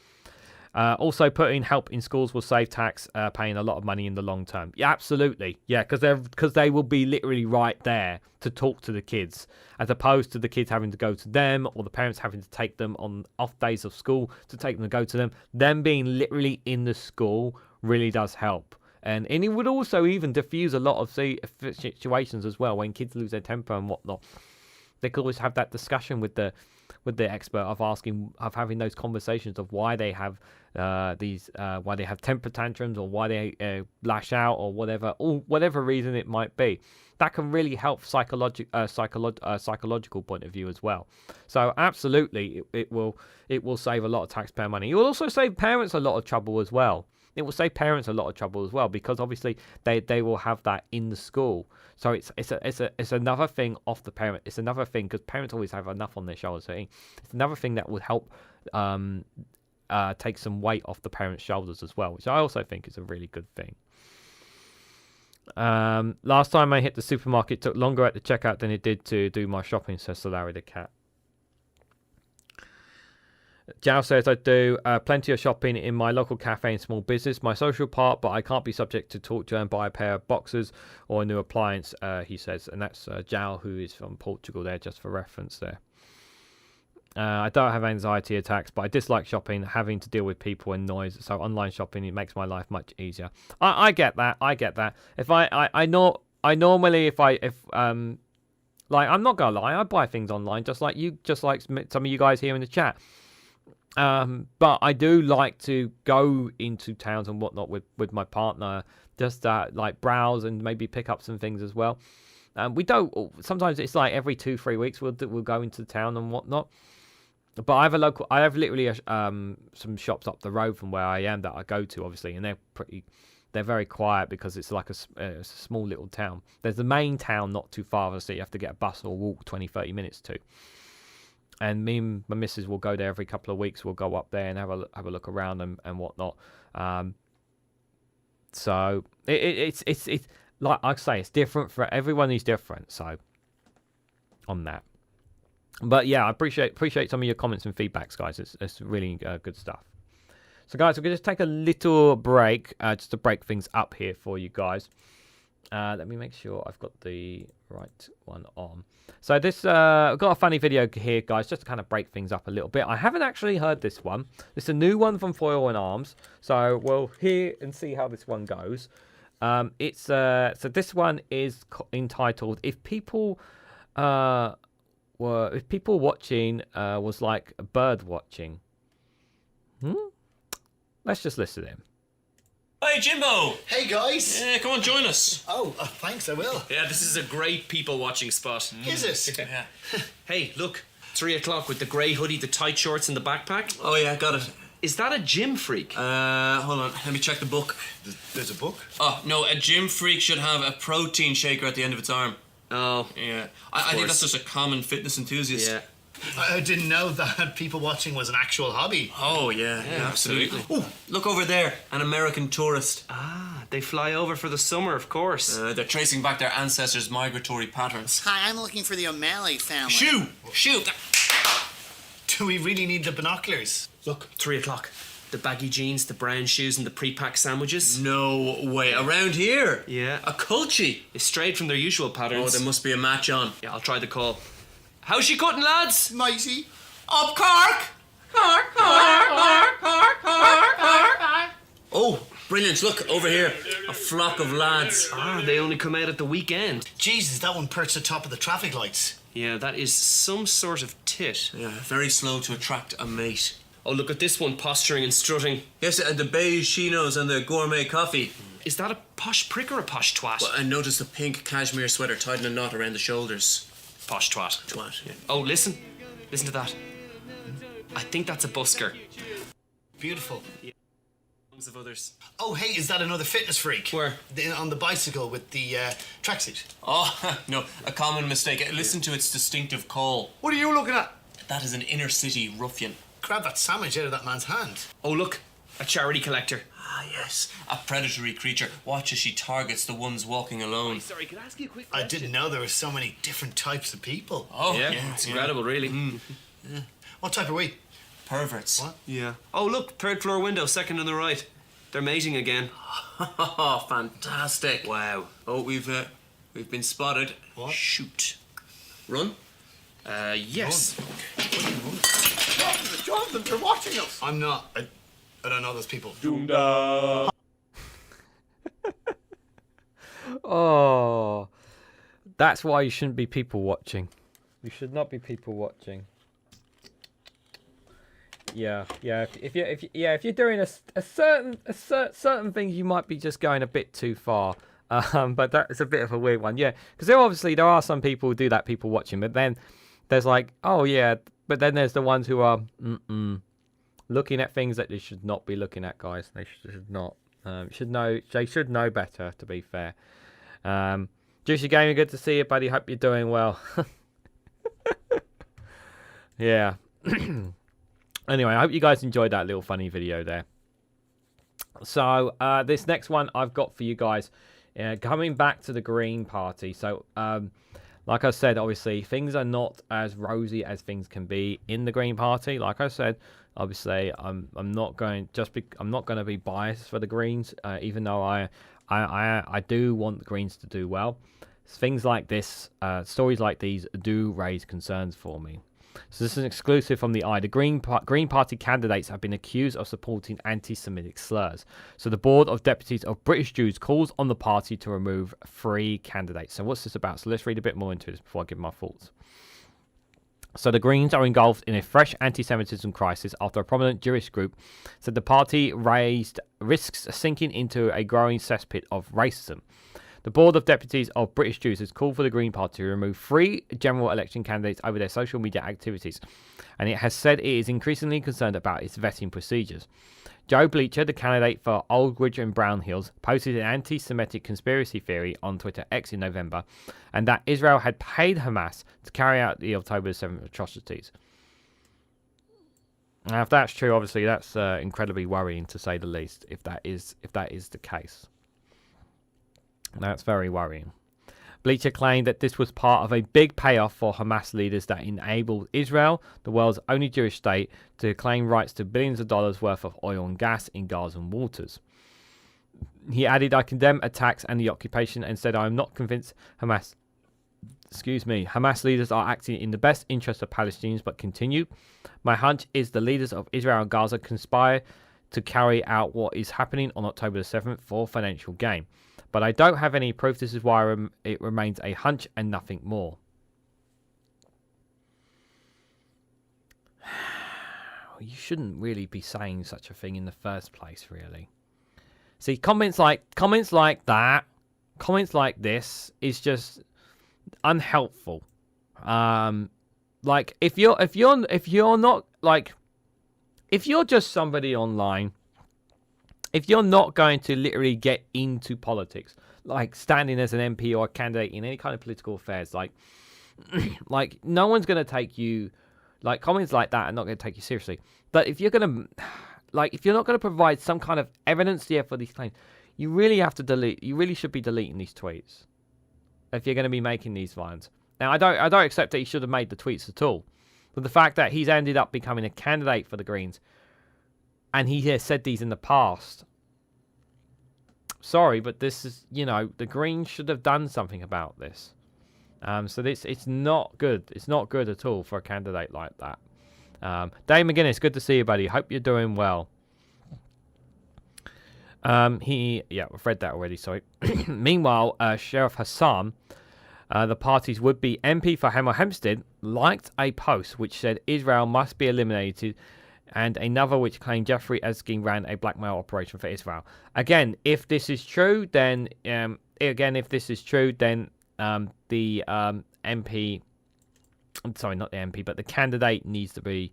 Also, putting help in schools will save tax paying a lot of money in the long term. Yeah, absolutely. Yeah, because they will be literally right there to talk to the kids, as opposed to the kids having to go to them, or the parents having to take them on off days of school to take them to go to them. Them being literally in the school really does help. And it would also even diffuse a lot of situations as well when kids lose their temper and whatnot. They could always have that discussion with the expert of having those conversations of why they have why they have temper tantrums, or why they lash out, or whatever reason it might be. That can really help psychological point of view as well. So absolutely, it will save a lot of taxpayer money. It will also save parents a lot of trouble as well. It will save parents a lot of trouble as well, because obviously they will have that in the school. So it's another thing off the parent. It's another thing, because parents always have enough on their shoulders. So it's another thing that would help take some weight off the parents' shoulders as well, which I also think is a really good thing. Last time I hit the supermarket, it took longer at the checkout than it did to do my shopping, says Sir Larry the Cat. Jao says, I do plenty of shopping in my local cafe and small business, my social part, but I can't be subject to torture and buy a pair of boxers or a new appliance, he says. And that's Jao, who is from Portugal there, just for reference there. I don't have anxiety attacks, but I dislike shopping, having to deal with people and noise. So online shopping, it makes my life much easier. I get that. If I normally, like, I'm not gonna lie, I buy things online just like some of you guys here in the chat. But I do like to go into towns and whatnot with my partner, just like browse and maybe pick up some things as well. We don't. Sometimes it's like every 2-3 weeks we'll go into town and whatnot. But I have literally some shops up the road from where I am that I go to, obviously, and they're very quiet because it's like a small little town. There's the main town not too far, so you have to get a bus or walk 20-30 minutes to. And me and my missus will go there every couple of weeks. We'll go up there and have a look around and whatnot. So it's like I say, it's different for everyone. Is different. So on that. But yeah, I appreciate some of your comments and feedbacks, guys. It's really good stuff. So guys, we're going to just take a little break just to break things up here for you guys. Let me make sure I've got the right one on. So this, I've got a funny video here, guys, just to kind of break things up a little bit. I haven't actually heard this one. It's a new one from Foil and Arms. So we'll hear and see how this one goes. So this one is entitled "If People Watching Was Like Bird Watching." Let's just listen to him. Hey, Jimbo! Hey, guys! Yeah, come on, join us. Oh, thanks, I will. Yeah, this is a great people-watching spot. Is it? Yeah. Hey, look, 3 o'clock with the grey hoodie, the tight shorts and the backpack. Oh, yeah, got it. Is that a gym freak? Hold on, let me check the book. There's a book? Oh, no, a gym freak should have a protein shaker at the end of its arm. Oh. Yeah. I think that's just a common fitness enthusiast. Yeah. I didn't know that people watching was an actual hobby. Oh, yeah, absolutely. Oh, look over there, an American tourist. Ah, they fly over for the summer, of course. They're tracing back their ancestors' migratory patterns. Hi, I'm looking for the O'Malley family. Shoot! Do we really need the binoculars? Look, 3 o'clock. The baggy jeans, the brown shoes and the pre-packed sandwiches. No way, around here? Yeah. A culture? It's strayed from their usual patterns. Oh, there must be a match on. Yeah, I'll try the call. How's she cutting, lads? Mighty. Up Cork! Cork! Oh, brilliant. Look, over here. A flock of lads. Ah, they only come out at the weekend. Jesus, that one perched atop of the traffic lights. Yeah, that is some sort of tit. Yeah, very slow to attract a mate. Oh, look at this one posturing and strutting. Yes, and the beige chinos and the gourmet coffee. Is that a posh prick or a posh twat? Well, I noticed a pink cashmere sweater tied in a knot around the shoulders. Posh twat. Twat. Yeah. Oh, listen to that. I think that's a busker. Beautiful. Loads of others. Oh, hey, is that another fitness freak? Where? On the bicycle with the tracksuit. Oh, no, a common mistake. Listen to its distinctive call. What are you looking at? That is an inner city ruffian. Grab that sandwich out of that man's hand. Oh, look, a charity collector. Ah, yes. A predatory creature. Watch as she targets the ones walking alone. Sorry, can I ask you a quick I didn't know there were so many different types of people. Oh, Yeah, it's incredible, really. What type are we? Perverts. What? Yeah. Oh, look, third floor window, second on the right. They're mating again. Oh, fantastic. Wow. Oh, we've been spotted. What? Shoot. Run? Yes. Jonathan, they're watching us. I'm not. I don't know those people. Oh, that's why you shouldn't be people watching. You should not be people watching. Yeah. If you're doing a certain things, you might be just going a bit too far. But that is a bit of a weird one. Yeah, because there are some people who do that, people watching, but then there's like, oh yeah, but then there's the ones who are looking at things that they should not be looking at, guys. They should not. They should know better, to be fair. Juicy Gaming, good to see you, buddy. Hope you're doing well. Yeah. Anyway, I hope you guys enjoyed that little funny video there. So this next one I've got for you guys, coming back to the Green Party. So like I said, obviously things are not as rosy as things can be in the Green Party. Like I said, obviously I'm not going to be biased for the Greens, even though I do want the Greens to do well. Things like this, stories like these, do raise concerns for me. So this is an exclusive from the Eye. The Green Party candidates have been accused of supporting anti-Semitic slurs. So the Board of Deputies of British Jews calls on the party to remove 3 candidates. So what's this about? So let's read a bit more into this before I give my thoughts. So the Greens are engulfed in a fresh anti-Semitism crisis after a prominent Jewish group said the party risks sinking into a growing cesspit of racism. The Board of Deputies of British Jews has called for the Green Party to remove 3 general election candidates over their social media activities, and it has said it is increasingly concerned about its vetting procedures. Joe Bleacher, the candidate for Aldridge and Brown Hills, posted an anti-Semitic conspiracy theory on Twitter X in November, and that Israel had paid Hamas to carry out the October 7th atrocities. Now, if that's true, obviously that's incredibly worrying, to say the least. If that is the case. That's very worrying. Bleacher claimed that this was part of a big payoff for Hamas leaders that enabled Israel, the world's only Jewish state, to claim rights to billions of dollars worth of oil and gas in Gazan waters. He added, I condemn attacks and the occupation and said, I am not convinced Hamas leaders are acting in the best interest of Palestinians, but continued. My hunch is the leaders of Israel and Gaza conspire to carry out what is happening on October the 7th for financial gain. But I don't have any proof. This is why it remains a hunch and nothing more. You shouldn't really be saying such a thing in the first place, really. See, comments like that, comments like this is just unhelpful. Like if you're just somebody online, if you're not going to literally get into politics, like standing as an MP or a candidate in any kind of political affairs, like no one's going to take you, like comments like that are not going to take you seriously. But if you're going to, if you're not going to provide some kind of evidence here for these claims, you really have to delete, you really should be deleting these tweets if you're going to be making these finds. Now, I don't accept that he should have made the tweets at all. But the fact that he's ended up becoming a candidate for the Greens, and he has said these in the past. Sorry, but this is, the Greens should have done something about this. So it's not good. It's not good at all for a candidate like that. Dave McGuinness, good to see you, buddy. Hope you're doing well. I've read that already, sorry. Meanwhile, Sheriff Hassan, the party's would-be MP for Hemel Hempstead, liked a post which said Israel must be eliminated, and another which claimed Jeffrey Epstein ran a blackmail operation for Israel. Again, if this is true, then the MP I'm sorry, not the MP, but the candidate needs to be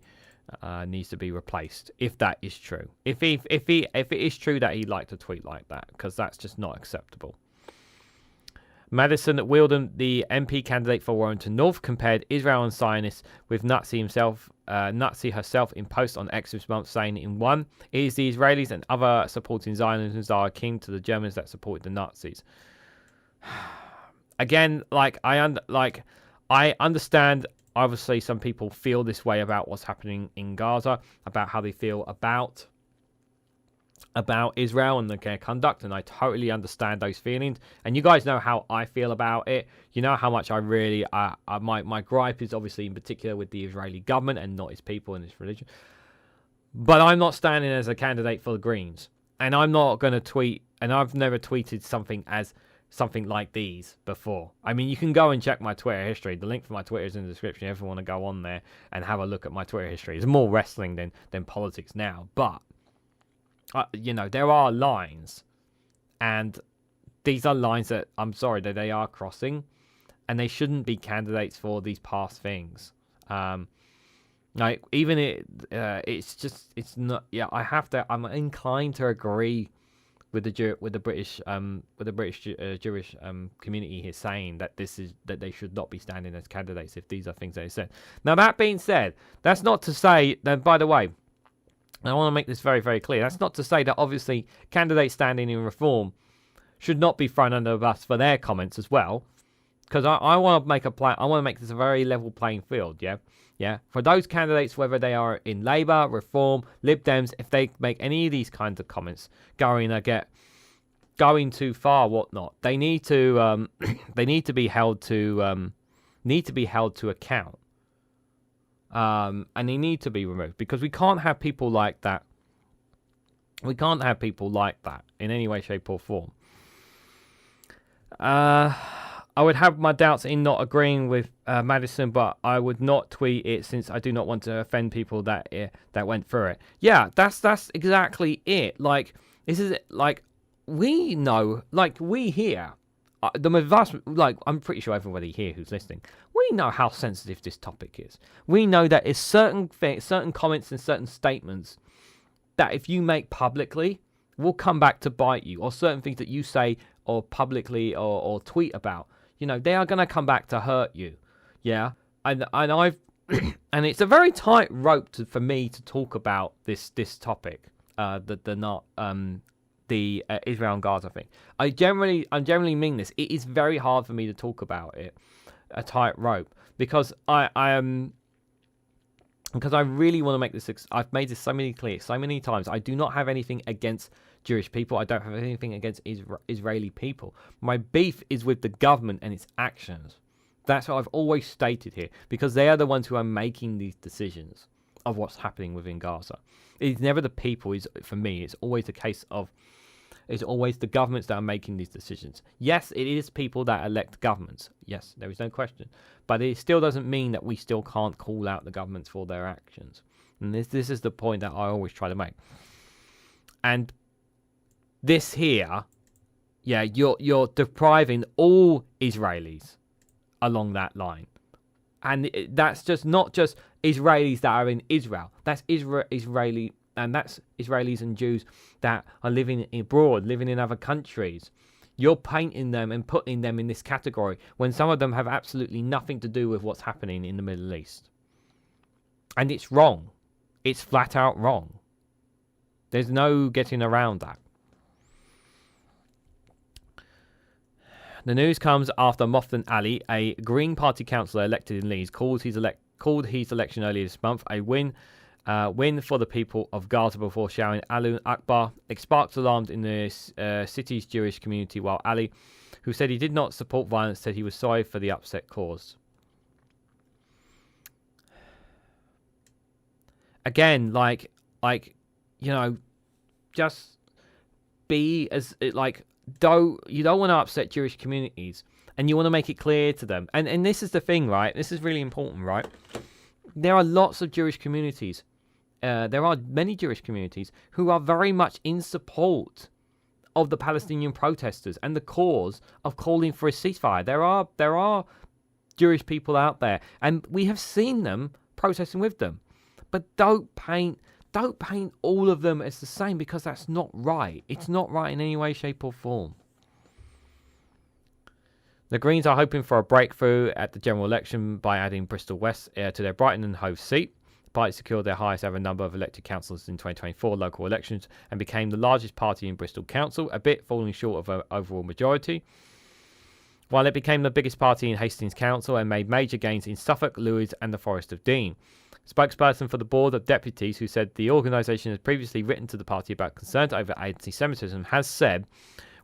replaced if that is true. If it is true that he'd like to tweet like that, because that's just not acceptable. Madison Wheeldon, the MP candidate for Warrington North, compared Israel and Zionists with Nazi herself in post on X this month, saying in one, it is the Israelis and other supporting Zionism that are akin to the Germans that supported the Nazis. Again, I understand. Obviously, some people feel this way about what's happening in Gaza, about how they feel about Israel and their conduct, and I totally understand those feelings. And you guys know how I feel about it. You know how much I really, my gripe is obviously in particular with the Israeli government and not its people and its religion. But I'm not standing as a candidate for the Greens, and I'm not going to tweet. And I've never tweeted something like these before. I mean, you can go and check my Twitter history. The link for my Twitter is in the description if you want to go on there and have a look at my Twitter history. It's more wrestling than politics now, but there are lines, and these are lines that I'm sorry that they are crossing, and they shouldn't be candidates for these past things. It's not. Yeah, I'm inclined to agree with the British Jewish community here, saying that that they should not be standing as candidates if these are things they said. Now, that being said, that's not to say that, by the way, I want to make this very, very clear. That's not to say that obviously candidates standing in Reform should not be thrown under the bus for their comments as well, because I want to make I want to make this a very level playing field. Yeah. For those candidates, whether they are in Labour, Reform, Lib Dems, if they make any of these kinds of comments going too far, whatnot, they need to be held to account. And they need to be removed, because we can't have people like that. We can't have people like that in any way, shape, or form. I would have my doubts in not agreeing with Madison, but I would not tweet it since I do not want to offend people that went through it. Yeah, that's exactly it. Like, this is like, we know, like, we here, I'm pretty sure everybody here who's listening, we know how sensitive this topic is. We know that it's certain comments and certain statements that if you make publicly will come back to bite you, or certain things that you say or publicly or tweet about, they are going to come back to hurt you. Yeah. And I've, and it's a very tight rope for me to talk about this topic, the Israel and Gaza thing. I generally mean this. It is very hard for me to talk about it, a tight rope, because because I really want to make this. I've made this so many times. I do not have anything against Jewish people. I don't have anything against Israeli people. My beef is with the government and its actions. That's what I've always stated here, because they are the ones who are making these decisions of what's happening within Gaza. It's never the people. For me, it's always a case of, it's always the governments that are making these decisions. Yes, it is people that elect governments. Yes, there is no question. But it still doesn't mean that we still can't call out the governments for their actions. And this is the point that I always try to make. And this here, yeah, you're depriving all Israelis along that line. And that's just not just Israelis that are in Israel. That's Israeli, and that's Israelis and Jews that are living abroad, living in other countries. You're painting them and putting them in this category when some of them have absolutely nothing to do with what's happening in the Middle East. And it's wrong. It's flat out wrong. There's no getting around that. The news comes after Moftan Ali, a Green Party councillor elected in Leeds, called his election earlier this month a win for the people of Gaza before shouting Allahu Akbar. It sparked alarms in the city's Jewish community, while Ali, who said he did not support violence, said he was sorry for the upset caused. Again, just be as you don't want to upset Jewish communities, and you want to make it clear to them. And this is the thing, right? This is really important, right? There are lots of Jewish communities. There are many Jewish communities who are very much in support of the Palestinian protesters and the cause of calling for a ceasefire. There are Jewish people out there, and we have seen them protesting with them. But don't paint all of them as the same, because that's not right. It's not right in any way, shape, or form. The Greens are hoping for a breakthrough at the general election by adding Bristol West to their Brighton and Hove seat. The party secured their highest ever number of elected councillors in 2024 local elections and became the largest party in Bristol Council, a bit falling short of an overall majority. While it became the biggest party in Hastings Council and made major gains in Suffolk, Lewes and the Forest of Dean. Spokesperson for the Board of Deputies, who said the organisation has previously written to the party about concerns over anti-Semitism, has said,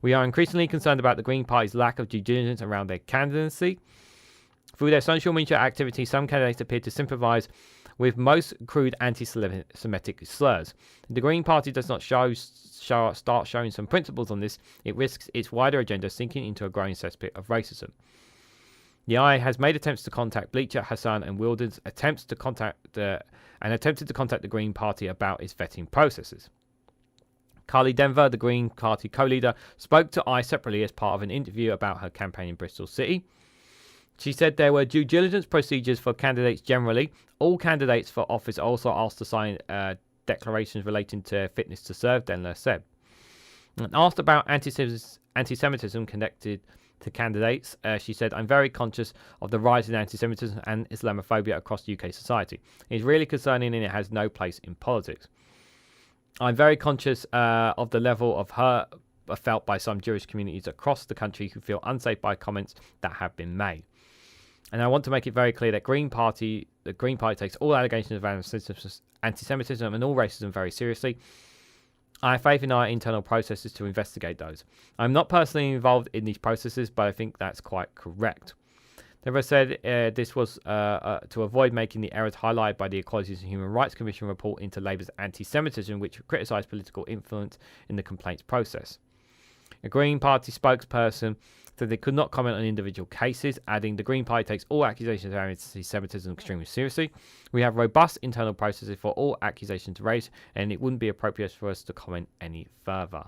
"We are increasingly concerned about the Green Party's lack of due diligence around their candidacy. Through their social media activity, some candidates appear to sympathise with most crude anti-Semitic slurs. If the Green Party does not start showing some principles on this, it risks its wider agenda sinking into a growing cesspit of racism." The Eye has made attempts to contact Bleacher, Hassan and Wilders, attempted to contact the Green Party about its vetting processes. Carly Denver, the Green Party co-leader, spoke to Eye separately as part of an interview about her campaign in Bristol City. She said there were due diligence procedures for candidates generally. All candidates for office are also asked to sign declarations relating to fitness to serve, Denver said. And asked about anti-Semitism connected to candidates, she said, "I'm very conscious of the rise in anti-Semitism and Islamophobia across UK society. It is really concerning and it has no place in politics. I'm very conscious of the level of hurt felt by some Jewish communities across the country who feel unsafe by comments that have been made. And I want to make it very clear that the Green Party takes all allegations of anti-Semitism and all racism very seriously. I have faith in our internal processes to investigate those. I'm not personally involved in these processes, but I think that's quite correct." Never said this was to avoid making the errors highlighted by the Equalities and Human Rights Commission report into Labour's anti-Semitism, which criticised political influence in the complaints process. A Green Party spokesperson said they could not comment on individual cases, adding, "The Green Party takes all accusations of anti-Semitism extremely seriously. We have robust internal processes for all accusations raised, and it wouldn't be appropriate for us to comment any further."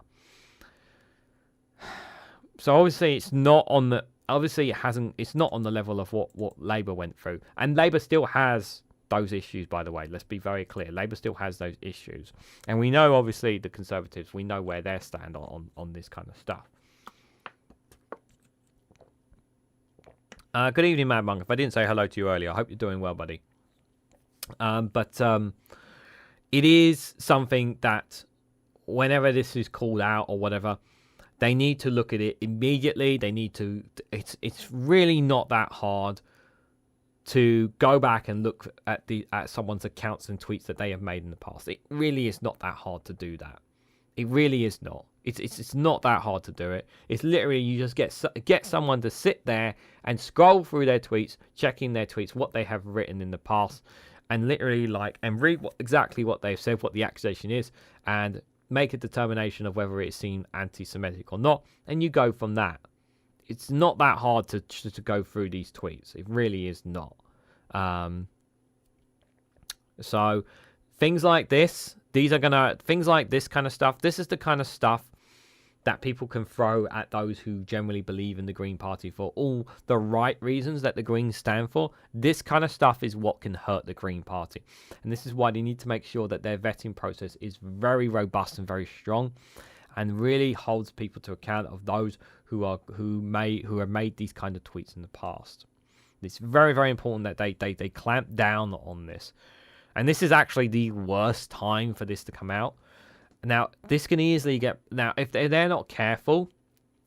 So obviously it's not on the it's not on the level of what Labour went through. And Labour still has those issues, by the way. Let's be very clear. Labour still has those issues. And we know, obviously, the Conservatives, we know where they stand on this kind of stuff. Good evening, Mad Monk. If I didn't say hello to you earlier, I hope you're doing well, buddy. But it is something that whenever this is called out or whatever, they need to look at it immediately. They need to. It's really not that hard to go back and look at someone's accounts and tweets that they have made in the past. It really is not that hard to do that. It really is not. It's not that hard to do it. It's literally you just get someone to sit there and scroll through their tweets, checking their tweets, what they have written in the past, and literally and read exactly what they've said, what the accusation is, and make a determination of whether it's seen anti-Semitic or not, and you go from that. It's not that hard to go through these tweets. It really is not. So things like this, things like this kind of stuff, this is the kind of stuff that people can throw at those who generally believe in the Green Party for all the right reasons that the Greens stand for. This kind of stuff is what can hurt the Green Party. And this is why they need to make sure that their vetting process is very robust and very strong and really holds people to account of those who have made these kind of tweets in the past. It's very, very important that they clamp down on this. And this is actually the worst time for this to come out. Now, this can easily if they're not careful,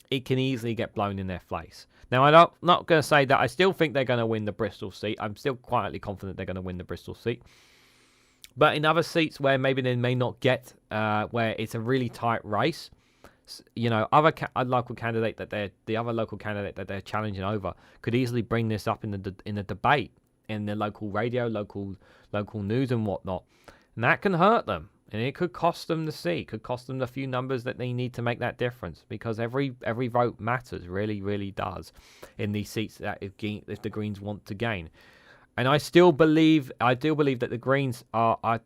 it can easily get blown in their face. Now, I'm not going to say that I still think they're going to win the Bristol seat. I'm still quietly confident they're going to win the Bristol seat. But in other seats where maybe they may not get, where it's a really tight race, other local candidate that they're challenging over could easily bring this up in the debate in the local radio, local news and whatnot, and that can hurt them. And it could cost them the seat, could cost them the few numbers that they need to make that difference, because every vote matters, really, really does, in these seats that if the Greens want to gain. And I do believe that the Greens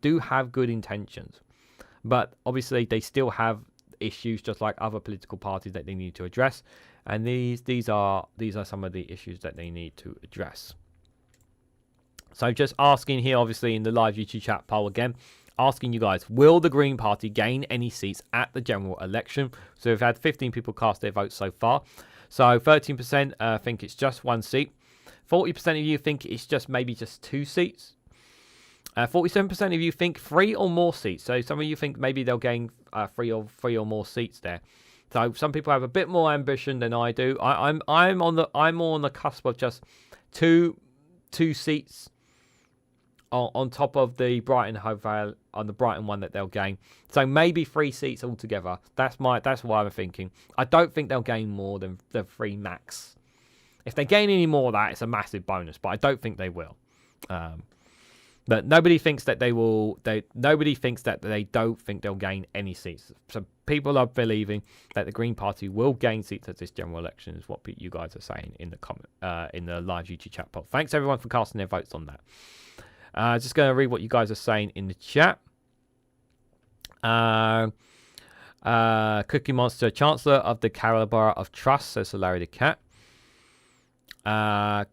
do have good intentions, but obviously they still have issues, just like other political parties that they need to address. And these are some of the issues that they need to address. So just asking here, obviously, in the live YouTube chat poll again, asking you guys, will the Green Party gain any seats at the general election? So we've had 15 people cast their votes so far. So 13% think it's just 1 seat. 40% of you think it's just maybe just 2 seats. 47% of you think 3 or more seats. So some of you think maybe they'll gain 3 or more seats there. So some people have a bit more ambition than I do. I'm more on the cusp of just two seats on top of the Brighton on the Brighton one that they'll gain. So maybe 3 seats altogether. That's what I'm thinking. I don't think they'll gain more than the 3 max. If they gain any more of that, it's a massive bonus, but I don't think they will. But nobody thinks that they will. Nobody thinks that they don't think they'll gain any seats. So people are believing that the Green Party will gain seats at this general election, is what you guys are saying in the live YouTube chat poll. Thanks everyone for casting their votes on that. Just going to read what you guys are saying in the chat. Cookie Monster, Chancellor of the Carabara of Trust, says Larry the Cat.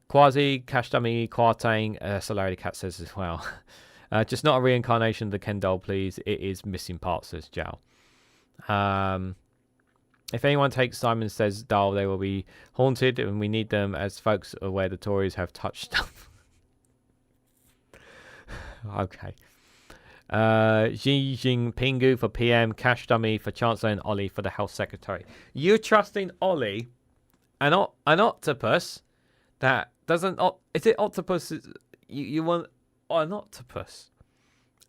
Quasi Cash Dummy Quartane, Larry the Cat says as well. Just not a reincarnation of the Ken doll, please. It is missing parts, says Jow. If anyone takes Simon Says doll, they will be haunted, and we need them as folks where the Tories have touched stuff. Okay. Xi Jinpingu for PM, Cash Dummy for Chancellor, and Ollie for the Health Secretary. You're trusting Ollie, an octopus that doesn't... Is it octopus? You want an octopus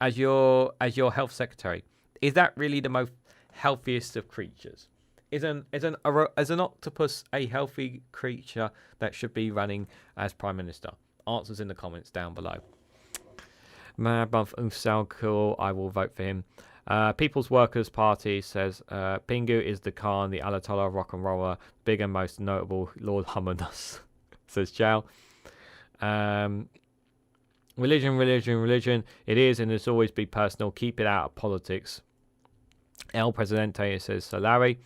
as your Health Secretary? Is that really the most healthiest of creatures? Is an octopus a healthy creature that should be running as Prime Minister? Answers in the comments down below. Madbuff Unsalko, I will vote for him. People's Workers Party says Pingu is the Khan, the Ayatollah rock and roller, big and most notable Lord Hamanus, says Chow. Religion. It is and it's always be personal. Keep it out of politics. El Presidente says Solari.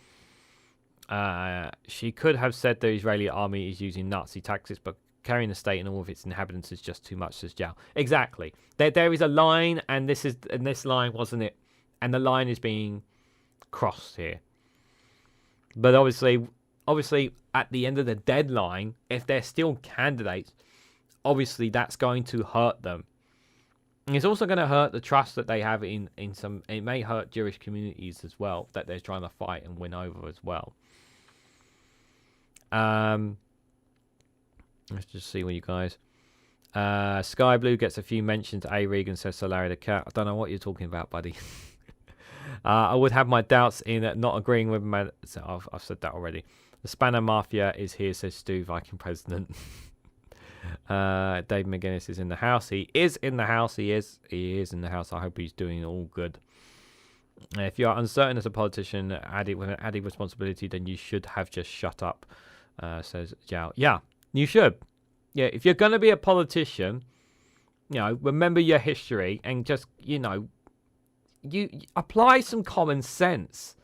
She could have said the Israeli army is using Nazi tactics, but carrying the state and all of its inhabitants is just too much, says Jow. Exactly. There is a line, and this line wasn't it, and the line is being crossed here. But obviously, at the end of the deadline, if they're still candidates, obviously that's going to hurt them. And it's also going to hurt the trust that they have in some. It may hurt Jewish communities as well that they're trying to fight and win over as well. Let's just see what you guys. Sky Blue gets a few mentions. A Regan says Solari the Cat. I don't know what you're talking about, buddy. I would have my doubts in not agreeing with my... So I've said that already. The Spanner Mafia is here, says Stu, Viking President. Dave McGuinness is in the house. He is in the house. He is in the house. I hope he's doing all good. If you are uncertain as a politician with an added responsibility, then you should have just shut up, says Jow. Yeah. You should. Yeah, if you're going to be a politician, remember your history and just, you apply some common sense.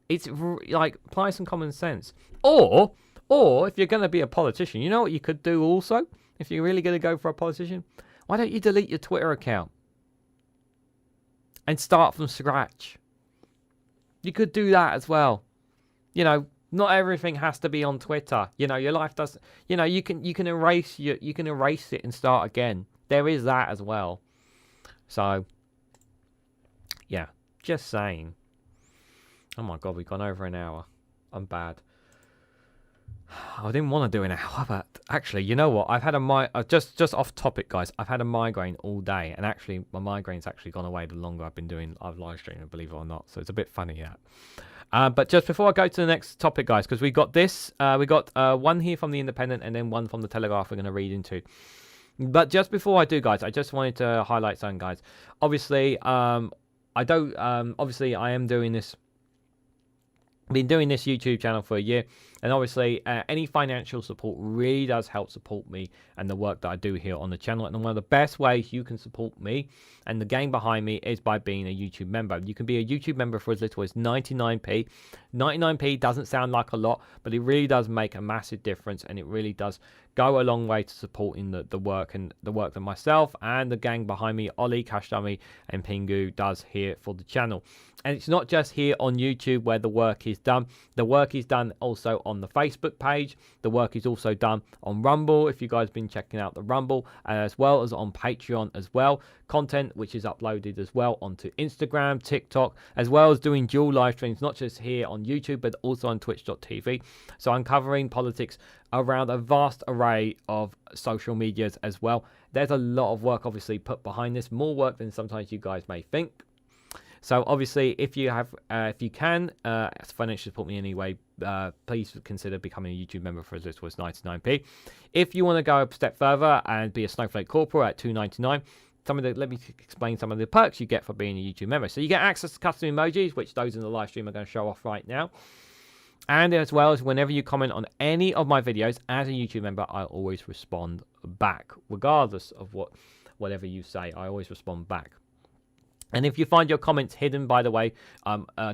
It's like, apply some common sense. Or if you're going to be a politician, you know what you could do also? If you're really going to go for a politician? Why don't you delete your Twitter account? And start from scratch. You could do that as well. Not everything has to be on Twitter. Your life doesn't. You can erase it and start again. There is that as well. So, yeah, just saying. Oh my God, we've gone over an hour. I'm bad. I didn't want to do an hour, but actually, you know what? I've had just off topic, guys. I've had a migraine all day, and actually, my migraine's actually gone away the longer I've live streamed, believe it or not. So it's a bit funny that. But just before I go to the next topic, guys, because we got this, we got one here from the Independent and then one from the Telegraph we're going to read into. But just before I do, guys, I just wanted to highlight something, guys. Obviously, I am doing this. Been doing this YouTube channel for a year, And obviously, any financial support really does help support me and the work that I do here on the channel. And one of the best ways you can support me and the gang behind me is by being a YouTube member. You can be a YouTube member for as little as 99p. 99p doesn't sound like a lot, but it really does make a massive difference, and it really does go a long way to supporting the work and the work that myself and the gang behind me, Ollie, Kashdami and Pingu, does here for the channel. And it's not just here on YouTube where the work is done. The work is done also on the Facebook page. The work is also done on Rumble, if you guys have been checking out the Rumble, as well as on Patreon as well. Content which is uploaded as well onto Instagram, TikTok, as well as doing dual live streams, not just here on YouTube, but also on twitch.tv. So I'm covering politics around a vast array of social medias as well. There's a lot of work obviously put behind this, more work than sometimes you guys may think. So obviously, if you can financially support me anyway, please consider becoming a YouTube member for as little as 99p. If you want to go a step further and be a Snowflake Corporal at $2.99, let me explain some of the perks you get for being a YouTube member. So you get access to custom emojis, which those in the live stream are going to show off right now. And as well as whenever you comment on any of my videos as a YouTube member, I always respond back, regardless of whatever you say. I always respond back. And if you find your comments hidden, by the way,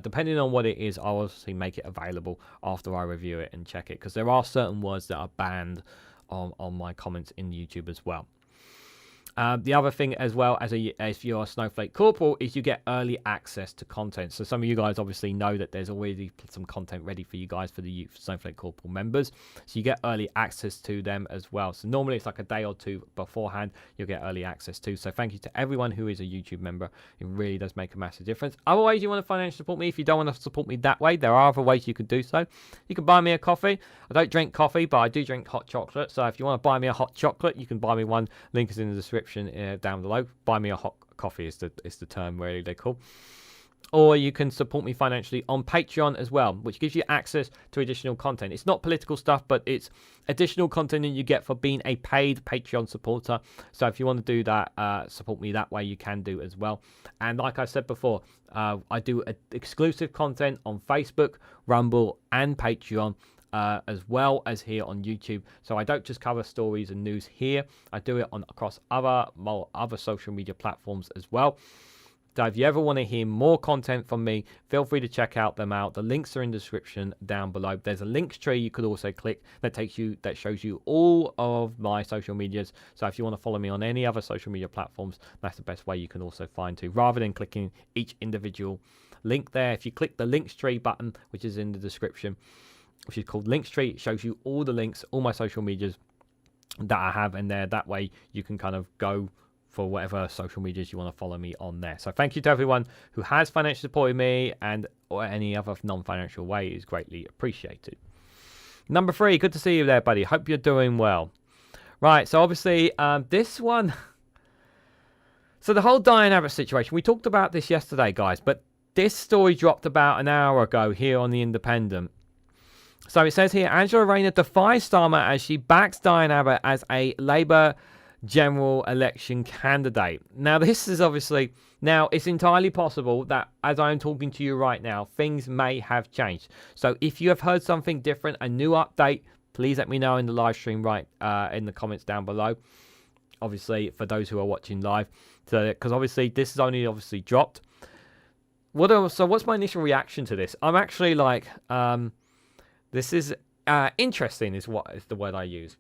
depending on what it is, I'll obviously make it available after I review it and check it, because there are certain words that are banned on my comments in YouTube as well. The other thing as well, if you're a Snowflake Corporal, is you get early access to content. So some of you guys obviously know that there's already some content ready for you guys for the Snowflake Corporal members. So you get early access to them as well. So normally it's like a day or two beforehand you'll get early access to. So thank you to everyone who is a YouTube member. It really does make a massive difference. Otherwise, you want to financially support me. If you don't want to support me that way, there are other ways you can do so. You can buy me a coffee. I don't drink coffee, but I do drink hot chocolate. So if you want to buy me a hot chocolate, you can buy me one. Link is in the description down below. Buy me a hot coffee is the term really they call. Or you can support me financially on Patreon as well, which gives you access to additional content. It's not political stuff, but it's additional content that you get for being a paid Patreon supporter. So if you want to do that, support me that way, you can do as well. And like I said before, I do exclusive content on Facebook, Rumble and Patreon, as well as here on YouTube. So I don't just cover stories and news here. I do it across other social media platforms as well. So if you ever want to hear more content from me, feel free to check them out. The links are in the description down below. There's a links tree you could also click that shows you all of my social medias. So if you want to follow me on any other social media platforms, that's the best way you can also find to, rather than clicking each individual link there. If you click the links tree button, which is in the description, which is called Linktree, it shows you all the links, all my social medias that I have in there. That way you can kind of go for whatever social medias you want to follow me on there. So thank you to everyone who has financially supported me, and or any other non-financial way is greatly appreciated. Number 3, good to see you there, buddy. Hope you're doing well. Right, so obviously this one... So the whole Diane Abbott situation, we talked about this yesterday, guys, but this story dropped about an hour ago here on The Independent. So it says here, Angela Rayner defies Starmer as she backs Diane Abbott as a Labour general election candidate. Now, this is obviously... Now, it's entirely possible that as I'm talking to you right now, things may have changed. So if you have heard something different, a new update, please let me know in the live stream in the comments down below. Obviously, for those who are watching live. Because obviously, this is only dropped. So what's my initial reaction to this? I'm actually like... this is interesting is the word I use.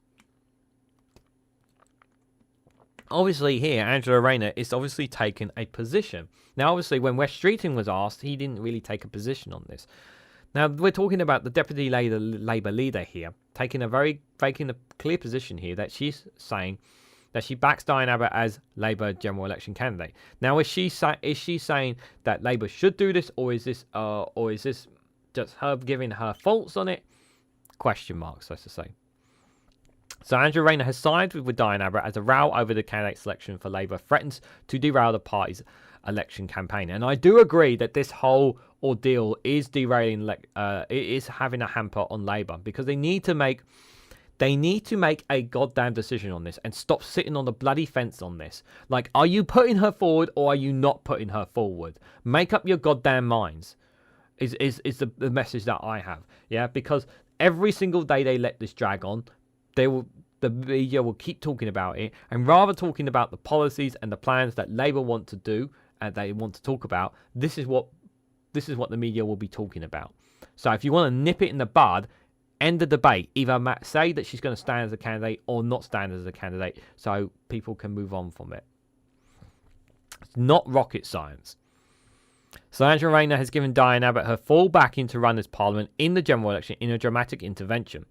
Obviously here, Angela Rayner is obviously taking a position. Now, obviously, when Wes Streeting was asked, he didn't really take a position on this. Now, we're talking about the Deputy Labour leader here, taking a clear position here that she's saying that she backs Diane Abbott as Labour general election candidate. Now, is she saying that Labour should do this, or is this just her giving her thoughts on it? Question marks, so to say. So Angela Rayner has sided with Diane Abbott as a row over the candidate selection for Labour threatens to derail the party's election campaign. And I do agree that this whole ordeal is derailing, it is having a hamper on Labour, because they need to make a goddamn decision on this and stop sitting on the bloody fence on this. Like, are you putting her forward or are you not putting her forward? Make up your goddamn minds. Is the message that I have. Yeah, because every single day they let this drag on, the media will keep talking about it, and rather talking about the policies and the plans that Labour want to do and they want to talk about, this is what the media will be talking about. So if you want to nip it in the bud, end the debate. Either say that she's going to stand as a candidate or not stand as a candidate, so people can move on from it. It's not rocket science. So Angela Rayner has given Diane Abbott her full backing to run as Parliament in the general election in a dramatic intervention.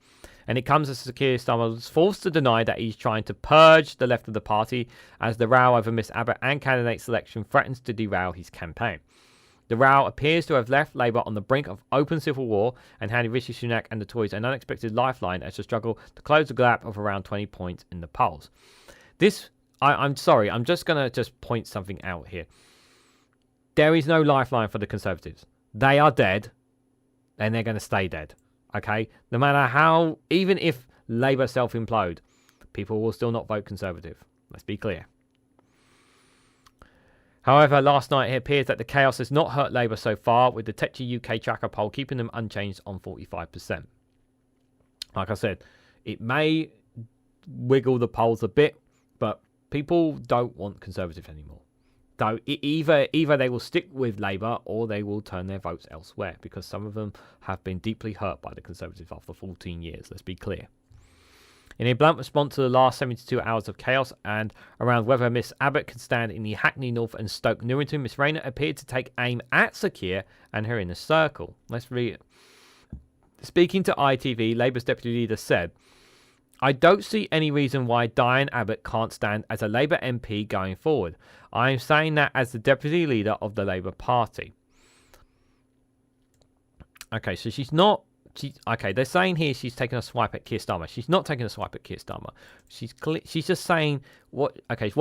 And it comes as Keir Starmer was forced to deny that he's trying to purge the left of the party, as the row over Miss Abbott and candidate selection threatens to derail his campaign. The row appears to have left Labour on the brink of open civil war and handed Rishi Sunak and the Tories an unexpected lifeline as they struggle to close the gap of around 20 points in the polls. I'm sorry, I'm just going to just point something out here. There is no lifeline for the Conservatives. They are dead, and they're going to stay dead. Okay? No matter how, even if Labour self-implode, people will still not vote Conservative. Let's be clear. However, last night it appears that the chaos has not hurt Labour so far, with the Tetchy UK tracker poll keeping them unchanged on 45%. Like I said, it may wiggle the polls a bit, but people don't want Conservative anymore. So either they will stick with Labour or they will turn their votes elsewhere, because some of them have been deeply hurt by the Conservatives after 14 years, let's be clear. In a blunt response to the last 72 hours of chaos and around whether Miss Abbott could stand in the Hackney North and Stoke Newington, Miss Rayner appeared to take aim at Sir Keir and her inner circle. Let's read it. Speaking to ITV, Labour's deputy leader said, "I don't see any reason why Diane Abbott can't stand as a Labour MP going forward. I am saying that as the deputy leader of the Labour Party." Okay, so they're saying here she's taking a swipe at Keir Starmer. She's not taking a swipe at Keir Starmer. She's just saying what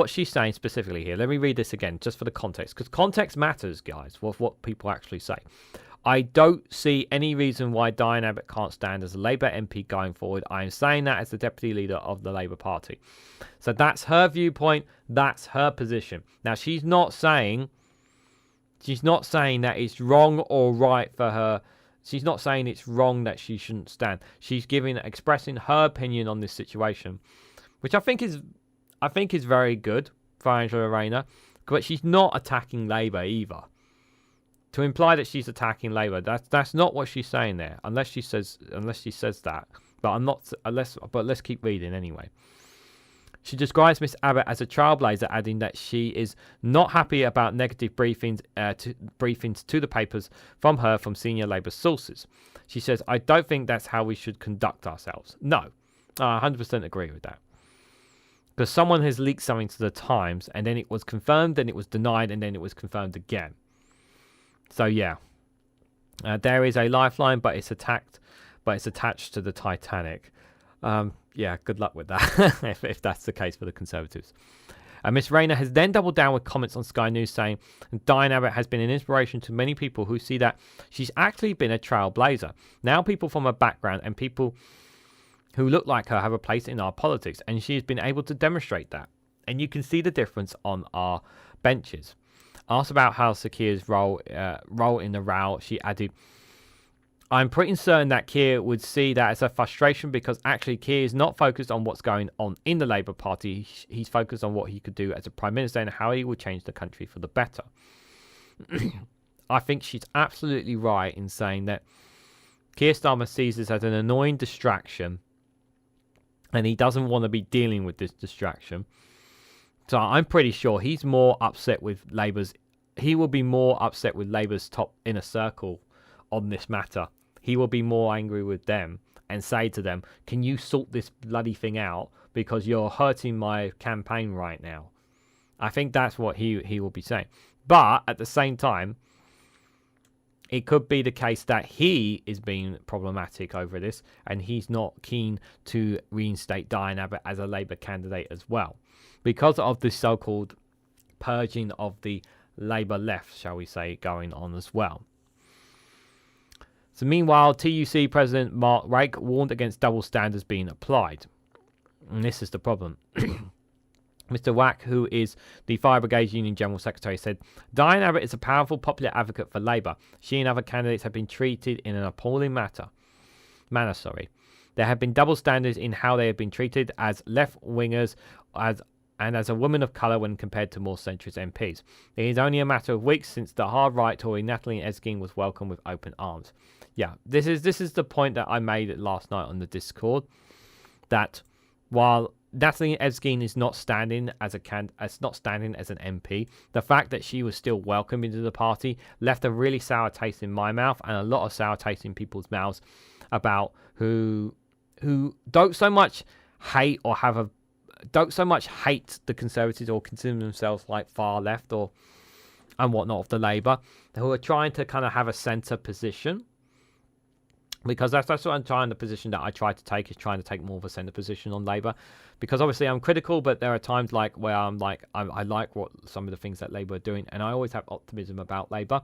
she's saying specifically here. Let me read this again, just for the context, because context matters, guys, what people actually say. "I don't see any reason why Diane Abbott can't stand as a Labour MP going forward. I am saying that as the deputy leader of the Labour Party." So that's her viewpoint. That's her position. Now, she's not saying that it's wrong or right for her. She's not saying it's wrong that she shouldn't stand. She's expressing her opinion on this situation, which I think is very good for Angela Rayner. But she's not attacking Labour either. To imply that she's attacking Labour, that's not what she's saying there, unless she says that. But let's keep reading anyway. She describes Miss Abbott as a trailblazer, adding that she is not happy about negative briefings to the papers from senior Labour sources. She says, "I don't think that's how we should conduct ourselves." No, I 100% agree with that. Because someone has leaked something to the Times, and then it was confirmed, then it was denied, and then it was confirmed again. So yeah, there is a lifeline, but it's attached to the Titanic. Yeah, good luck with that, if that's the case for the Conservatives. Miss Rayner has then doubled down with comments on Sky News saying Diane Abbott has been an inspiration to many people who see that she's actually been a trailblazer. Now people from her background and people who look like her have a place in our politics, and she has been able to demonstrate that. And you can see the difference on our benches. Asked about how Sir Keir's role in the row, she added, "I'm pretty certain that Keir would see that as a frustration, because actually Keir is not focused on what's going on in the Labour Party. He's focused on what he could do as a Prime Minister and how he would change the country for the better." I think she's absolutely right in saying that Keir Starmer sees this as an annoying distraction, and he doesn't want to be dealing with this distraction. So I'm pretty sure he's more upset with Labour's. He will be more upset with Labour's top inner circle on this matter. He will be more angry with them and say to them, "Can you sort this bloody thing out, because you're hurting my campaign right now?" I think that's what he will be saying. But at the same time, it could be the case that he is being problematic over this, and he's not keen to reinstate Diane Abbott as a Labour candidate as well, because of this so-called purging of the Labour left, shall we say, going on as well. So meanwhile, TUC President Mark Logan warned against double standards being applied. And this is the problem. Mr. Wack, who is the Fire Brigade Union General Secretary, said, "Diane Abbott is a powerful popular advocate for Labour. She and other candidates have been treated in an appalling manner. manner. There have been double standards in how they have been treated as left-wingers and as a woman of colour when compared to more centrist MPs. It is only a matter of weeks since the hard-right Tory Natalie Erskine was welcomed with open arms. Yeah, this is the point that I made last night on the Discord, that while Natalie Erskine is not standing as an MP, the fact that she was still welcomed into the party left a really sour taste in my mouth and a lot of sour taste in people's mouths about who don't so much hate the Conservatives or consider themselves like far left and whatnot of the Labour, who are trying to kind of have a centre position. Because that's what I'm trying, the position that I try to take is trying to take more of a centre position on Labour. Because obviously I'm critical, but there are times like where I'm like, I like what some of the things that Labour are doing, and I always have optimism about Labour.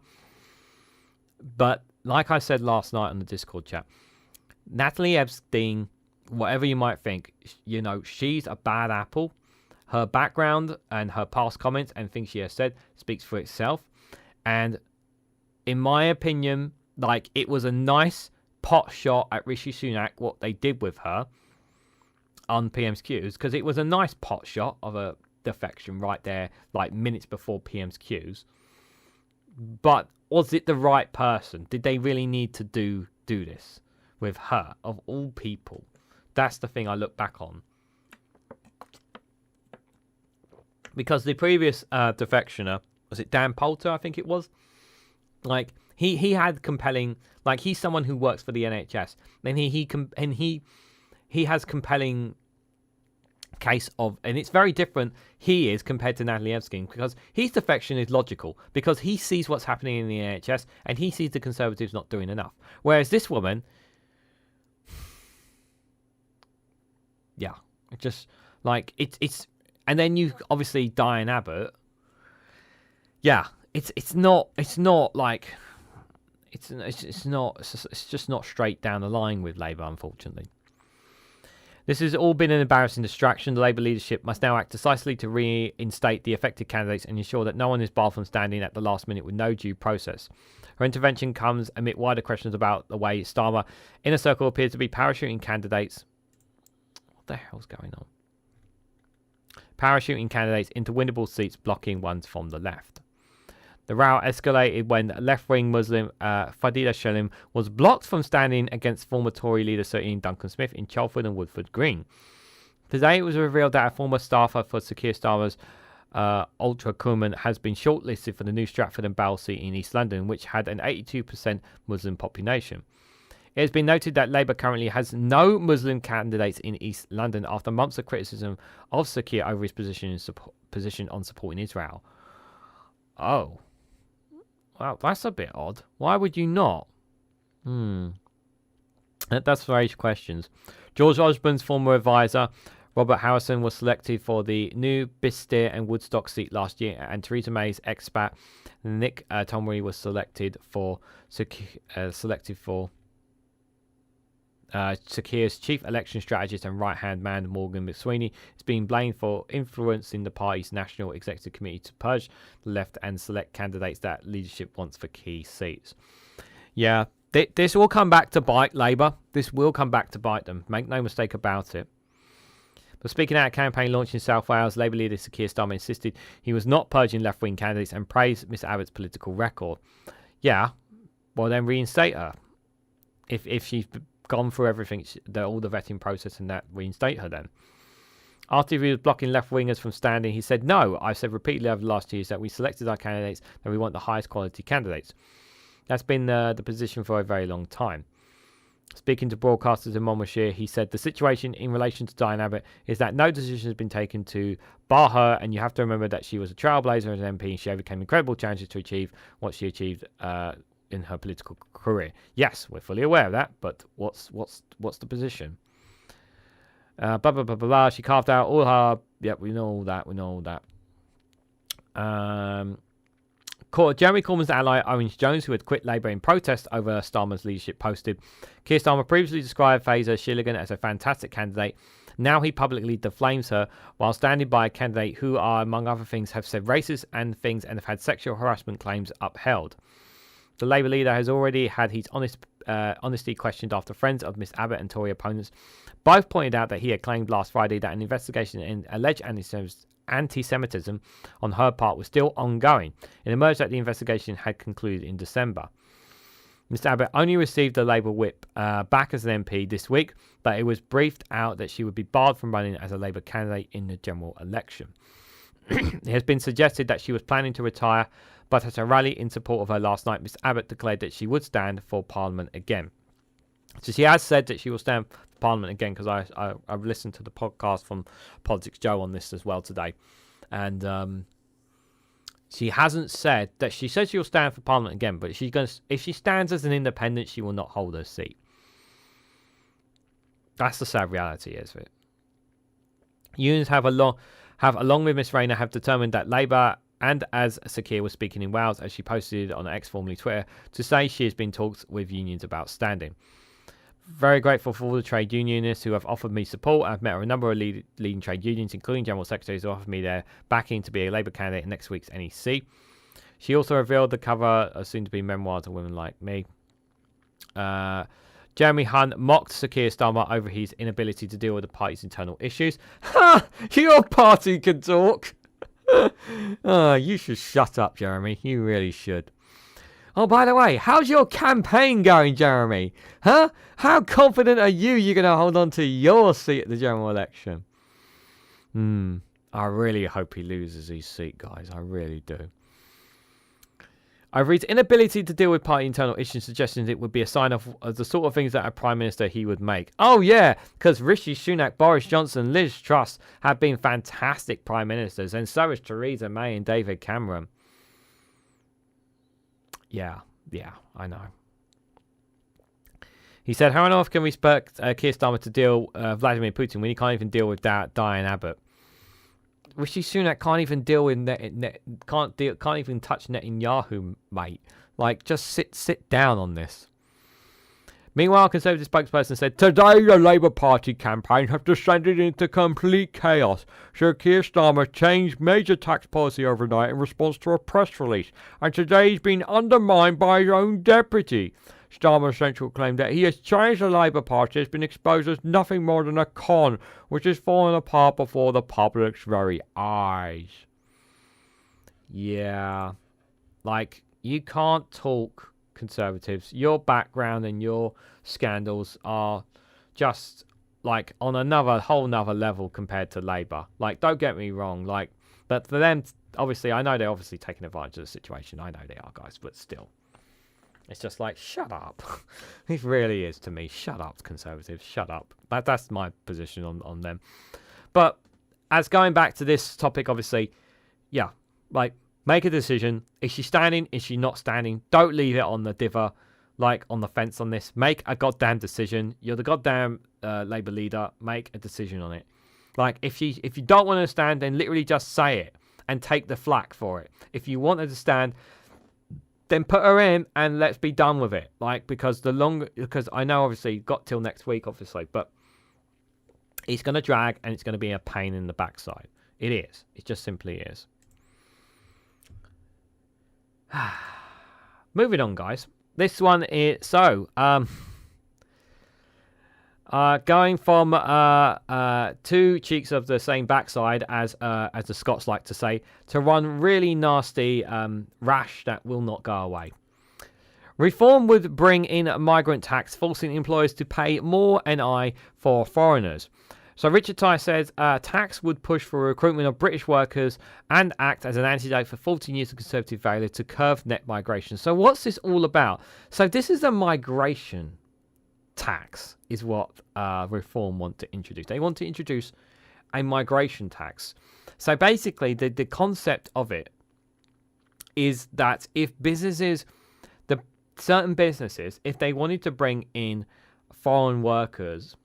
But like I said last night on the Discord chat, Natalie Epstein, whatever you might think, she's a bad apple. Her background and her past comments and things she has said speaks for itself. And in my opinion, like, it was a nice pot shot at Rishi Sunak, what they did with her on PM's because it was a nice pot shot of a defection right there, like minutes before PM's Qs. But was it the right person? Did they really need to do this with her, of all people? That's the thing I look back on. Because the previous defectioner, was it Dan Poulter, I think it was? Like, he had compelling, like, he's someone who works for the NHS, and he has compelling case of, and it's very different he is compared to Natalie Erskine, because his defection is logical, because he sees what's happening in the NHS and he sees the Conservatives not doing enough. Whereas this woman, yeah, just like it's and then you obviously Diane Abbott, yeah, it's just not straight down the line with Labour, unfortunately. This has all been an embarrassing distraction. The Labour leadership must now act decisively to reinstate the affected candidates and ensure that no one is barred from standing at the last minute with no due process. Her intervention comes amid wider questions about the way Starmer, Inner Circle, appears to be parachuting candidates. What the hell's going on? Parachuting candidates into winnable seats, blocking ones from the left. The row escalated when left-wing Muslim Fadila Shelim was blocked from standing against former Tory leader Sir Ian Duncan Smith in Chelford and Woodford Green. Today it was revealed that a former staffer for Sir Keir Starmer's Ultra Kuman has been shortlisted for the new Stratford and Bowell seat in East London, which had an 82% Muslim population. It has been noted that Labour currently has no Muslim candidates in East London after months of criticism of Sir Keir over his position on supporting Israel. Oh. Wow, that's a bit odd. Why would you not? That's raised questions. George Osborne's former advisor, Robert Harrison, was selected for the new Bicester and Woodstock seat last year, and Theresa May's expat Nick Tory was selected for Sir Keir's chief election strategist and right-hand man, Morgan McSweeney, is being blamed for influencing the party's National Executive Committee to purge the left and select candidates that leadership wants for key seats. Yeah, this will come back to bite Labour. This will come back to bite them. Make no mistake about it. But speaking out of campaign launch in South Wales, Labour leader Sir Keir Starmer insisted he was not purging left-wing candidates and praised Miss Abbott's political record. Yeah, well then reinstate her. If she's gone through everything, all the vetting process, and that, reinstate her then. After he was blocking left-wingers from standing, he said, "No, I've said repeatedly over the last 2 years that we selected our candidates, that we want the highest quality candidates." That's been the position for a very long time. Speaking to broadcasters in Monmouthshire, he said, "The situation in relation to Diane Abbott is that no decision has been taken to bar her, and you have to remember that she was a trailblazer as an MP, and she overcame incredible challenges to achieve what she achieved in her political career." Yes, we're fully aware of that, but what's the position? Blah, blah, blah, blah, blah. She carved out all her... Yep, we know all that. Jeremy Corbyn's ally, Orange Jones, who had quit Labour in protest over Starmer's leadership, posted, "Keir Starmer previously described Fraser Shilligan as a fantastic candidate. Now he publicly deflames her while standing by a candidate who are, among other things, have said racist and things and have had sexual harassment claims upheld." The Labour leader has already had his honesty questioned after friends of Miss Abbott and Tory opponents both pointed out that he had claimed last Friday that an investigation in alleged anti-Semitism on her part was still ongoing. It emerged that the investigation had concluded in December. Mr Abbott only received the Labour whip back as an MP this week, but it was briefed out that she would be barred from running as a Labour candidate in the general election. It has been suggested that she was planning to retire, but at a rally in support of her last night, Ms Abbott declared that she would stand for Parliament again. So she has said that she will stand for Parliament again, because I've listened to the podcast from Politics Joe on this as well today. And she hasn't said that she says she'll stand for Parliament again, but if she stands as an independent, she will not hold her seat. That's the sad reality, is it? Unions along with Miss Rayner, have determined that Labour, and as Sakir was speaking in Wales, as she posted on X, formerly Twitter, to say she has been talked with unions about standing. Very grateful for all the trade unionists who have offered me support. I've met a number of leading trade unions, including General Secretaries, who offered me their backing to be a Labour candidate in next week's NEC. She also revealed the cover of soon-to-be memoirs of women like me. Jeremy Hunt mocked Sakir Starmer over his inability to deal with the party's internal issues. Ha! Your party can talk! Oh, you should shut up, Jeremy. You really should. Oh, by the way, how's your campaign going, Jeremy? Huh? How confident are you're going to hold on to your seat at the general election? I really hope he loses his seat, guys. I really do. Over his inability to deal with party internal issues, suggestions it would be a sign of the sort of things that a Prime Minister he would make. Oh, yeah, because Rishi Sunak, Boris Johnson, Liz Truss have been fantastic Prime Ministers, and so is Theresa May and David Cameron. Yeah, I know. He said, how on earth can we expect Keir Starmer to deal Vladimir Putin when he can't even deal with Diane Abbott? Rishi Sunak can't even deal with can't even touch Netanyahu, mate. Like, just sit down on this. Meanwhile, a Conservative spokesperson said, today the Labour Party campaign has descended into complete chaos. Sir Keir Starmer changed major tax policy overnight in response to a press release, and today he's been undermined by his own deputy. Starmer's central claim that he has changed the Labour Party has been exposed as nothing more than a con, which has fallen apart before the public's very eyes. Yeah. Like, you can't talk, Conservatives. Your background and your scandals are just, like, on whole nother level compared to Labour. Like, don't get me wrong. Like, but for them, obviously, I know they're obviously taking advantage of the situation. I know they are, guys, but still. It's just like, shut up. It really is to me. Shut up, Conservatives. Shut up. That's my position on them. But as going back to this topic, obviously, yeah, like, make a decision. Is she standing? Is she not standing? Don't leave it on the diver, like, on the fence on this. Make a goddamn decision. You're the goddamn Labour leader. Make a decision on it. Like, if you don't want to stand, then literally just say it and take the flak for it. If you want her to stand, then put her in and let's be done with it. Like, because I know obviously you've got till next week, obviously, but it's going to drag and it's going to be a pain in the backside. It is. It just simply is. Moving on, guys. This one is going from two cheeks of the same backside, as the Scots like to say, to one really nasty rash that will not go away. Reform would bring in a migrant tax, forcing employers to pay more NI for foreigners. So Richard Ty says tax would push for recruitment of British workers and act as an antidote for 14 years of Conservative failure to curb net migration. So what's this all about? So this is a migration tax is what Reform want to introduce. They want to introduce a migration tax. So basically the concept of it is that if certain businesses, if they wanted to bring in foreign workers,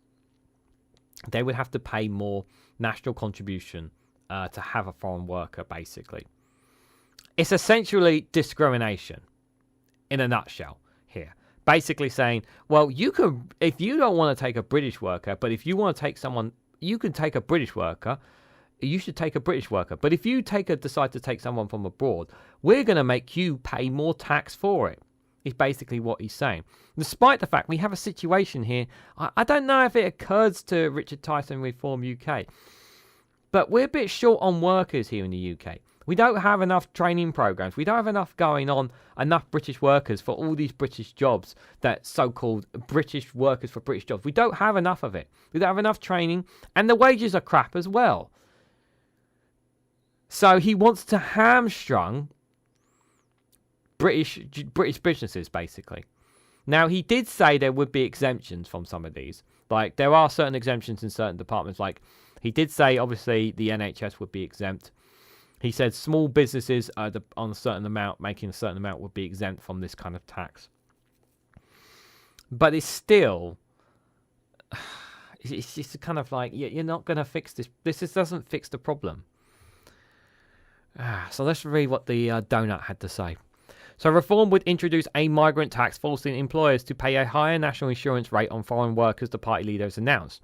they would have to pay more national contribution to have a foreign worker, basically. It's essentially discrimination in a nutshell here. Basically saying, well, you can, if you don't want to take a British worker, but if you want to take someone, you can take a British worker, you should take a British worker. But if you decide to take someone from abroad, we're going to make you pay more tax for it. is basically what he's saying. Despite the fact we have a situation here, I don't know if it occurs to Richard Tyson Reform UK, but we're a bit short on workers here in the UK. We don't have enough training programs. We don't have enough going on, enough British workers for all these British jobs, that so-called British workers for British jobs. We don't have enough of it. We don't have enough training, and the wages are crap as well. So he wants to hamstrung British businesses, basically. Now, he did say there would be exemptions from some of these. Like, there are certain exemptions in certain departments. Like, he did say, obviously, the NHS would be exempt. He said small businesses on a certain amount, making a certain amount, would be exempt from this kind of tax. But it's still... It's just kind of like, you're not going to fix this. This just doesn't fix the problem. So let's read what the donut had to say. So reform would introduce a migrant tax, forcing employers to pay a higher national insurance rate on foreign workers, the party leader has announced.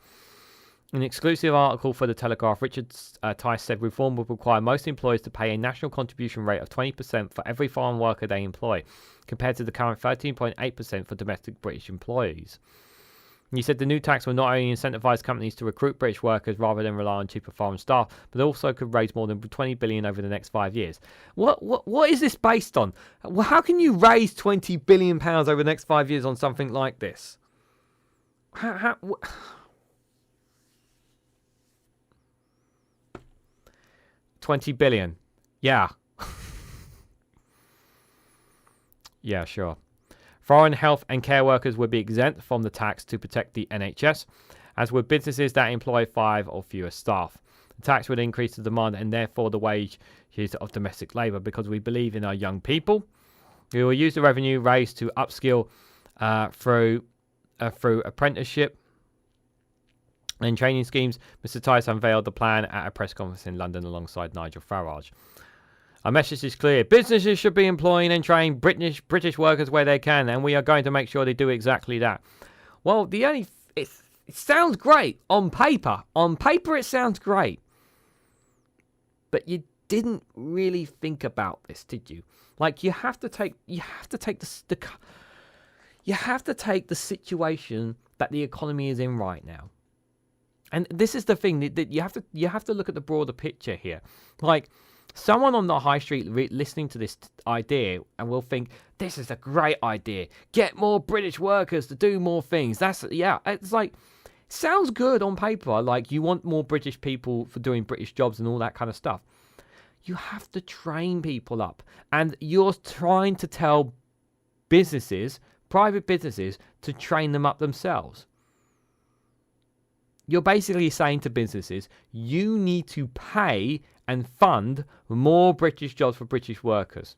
In an exclusive article for The Telegraph, Richard Tice said reform would require most employers to pay a national contribution rate of 20% for every foreign worker they employ, compared to the current 13.8% for domestic British employees. He said the new tax will not only incentivise companies to recruit British workers rather than rely on cheaper foreign staff, but also could raise more than $20 billion over the next 5 years. What is this based on? How can you raise £20 billion over the next 5 years on something like this? $20 billion. Yeah. Yeah, sure. Foreign health and care workers would be exempt from the tax to protect the NHS, as would businesses that employ 5 or fewer staff. The tax would increase the demand and therefore the wages of domestic labour, because we believe in our young people. We will use the revenue raised to upskill through apprenticeship and training schemes. Mr. Tice unveiled the plan at a press conference in London alongside Nigel Farage. Our message is clear. Businesses should be employing and training British workers where they can, and we are going to make sure they do exactly that. Well, it sounds great on paper. On paper, it sounds great. But you didn't really think about this, did you? Like, you have to take the situation that the economy is in right now. And this is the thing that you have to look at the broader picture here. Like, someone on the high street listening to this idea and will think, this is a great idea. Get more British workers to do more things. It's like, sounds good on paper. Like, you want more British people for doing British jobs and all that kind of stuff. You have to train people up. And you're trying to tell businesses, private businesses, to train them up themselves. You're basically saying to businesses, you need to pay and fund more British jobs for British workers,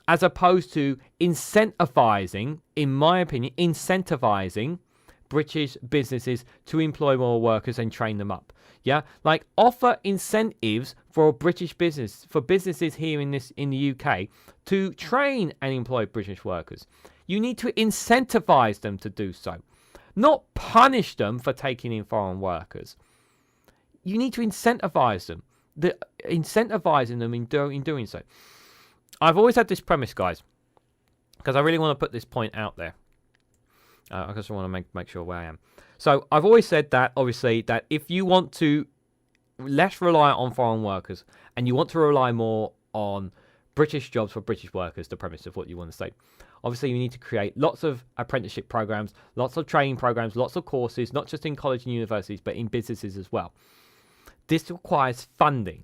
as opposed to incentivizing, in my opinion, incentivizing British businesses to employ more workers and train them up. Yeah, like offer incentives for British business, for businesses here in the UK to train and employ British workers. You need to incentivize them to do so, not punish them for taking in foreign workers. You need to incentivize them. Incentivizing them in doing so. I've always had this premise, guys, because I really want to put this point out there. I just want to make sure where I am. So I've always said that, obviously, that if you want to less rely on foreign workers and you want to rely more on British jobs for British workers, the premise of what you want to say, obviously you need to create lots of apprenticeship programs, lots of training programs, lots of courses, not just in college and universities, but in businesses as well. This requires funding.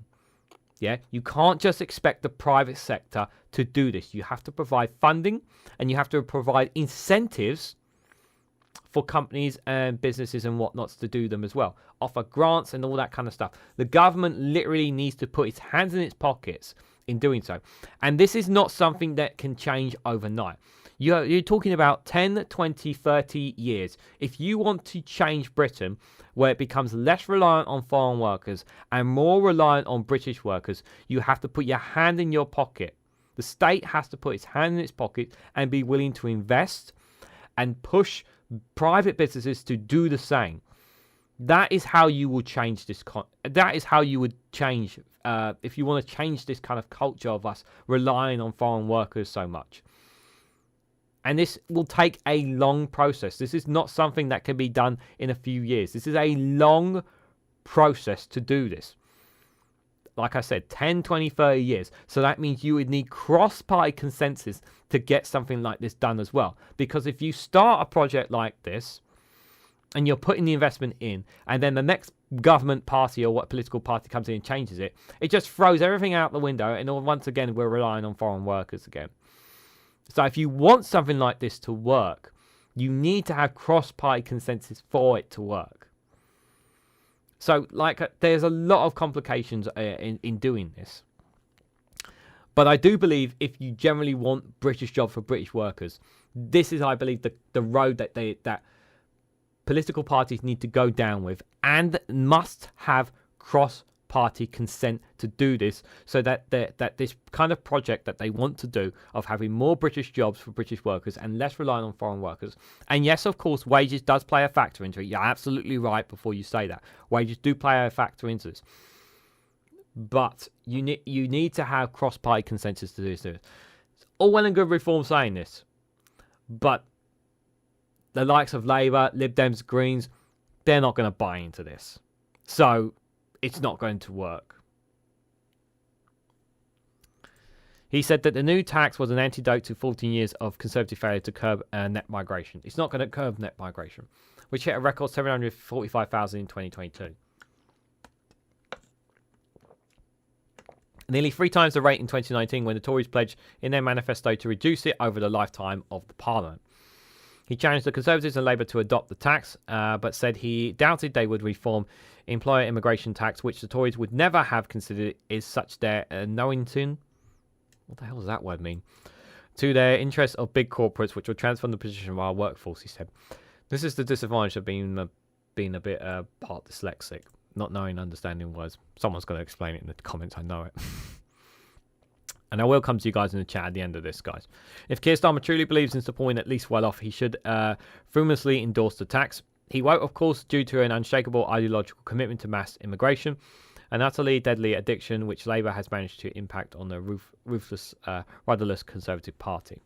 Yeah, you can't just expect the private sector to do this. You have to provide funding and you have to provide incentives for companies and businesses and whatnots to do them as well. Offer grants and all that kind of stuff. The government literally needs to put its hands in its pockets in doing so. And this is not something that can change overnight. You're talking about 10, 20, 30 years. If you want to change Britain, where it becomes less reliant on foreign workers and more reliant on British workers, you have to put your hand in your pocket. The state has to put its hand in its pocket and be willing to invest and push private businesses to do the same. That is how you will change this. That is how you would change, if you want to change this kind of culture of us relying on foreign workers so much. And this will take a long process. This is not something that can be done in a few years. This is a long process to do this. Like I said, 10, 20, 30 years. So that means you would need cross-party consensus to get something like this done as well. Because if you start a project like this and you're putting the investment in, and then the next government party or what political party comes in and changes it, it just throws everything out the window. And once again, we're relying on foreign workers again. So if you want something like this to work, you need to have cross-party consensus for it to work. So, there's a lot of complications in doing this. But I do believe if you generally want British jobs for British workers, this is, I believe, the road that political parties need to go down with, and must have cross-party consent to do this, so that this kind of project that they want to do of having more British jobs for British workers and less reliant on foreign workers. And yes, of course, wages does play a factor into it. You're absolutely right before you say that. Wages do play a factor into this. But you need to have cross-party consensus to do this. It's all well and good Reform saying this, but the likes of Labour, Lib Dems, Greens, they're not going to buy into this. So it's not going to work. He said that the new tax was an antidote to 14 years of Conservative failure to curb net migration. It's not going to curb net migration, which hit a record 745,000 in 2022. Nearly 3 times the rate in 2019 when the Tories pledged in their manifesto to reduce it over the lifetime of the Parliament. He challenged the Conservatives and Labour to adopt the tax, but said he doubted they would reform employer immigration tax, which the Tories would never have considered is such their knowington. What the hell does that word mean? To their interests of big corporates, which will transform the position of our workforce, he said. This is the disadvantage of being a bit part dyslexic, not knowing, understanding words. Someone's going to explain it in the comments, I know it. And I will come to you guys in the chat at the end of this, guys. If Keir Starmer truly believes in supporting at least well-off, he should famously endorse the tax. He won't, of course, due to an unshakable ideological commitment to mass immigration, an utterly deadly addiction which Labour has managed to impact on the ruthless, rudderless Conservative Party.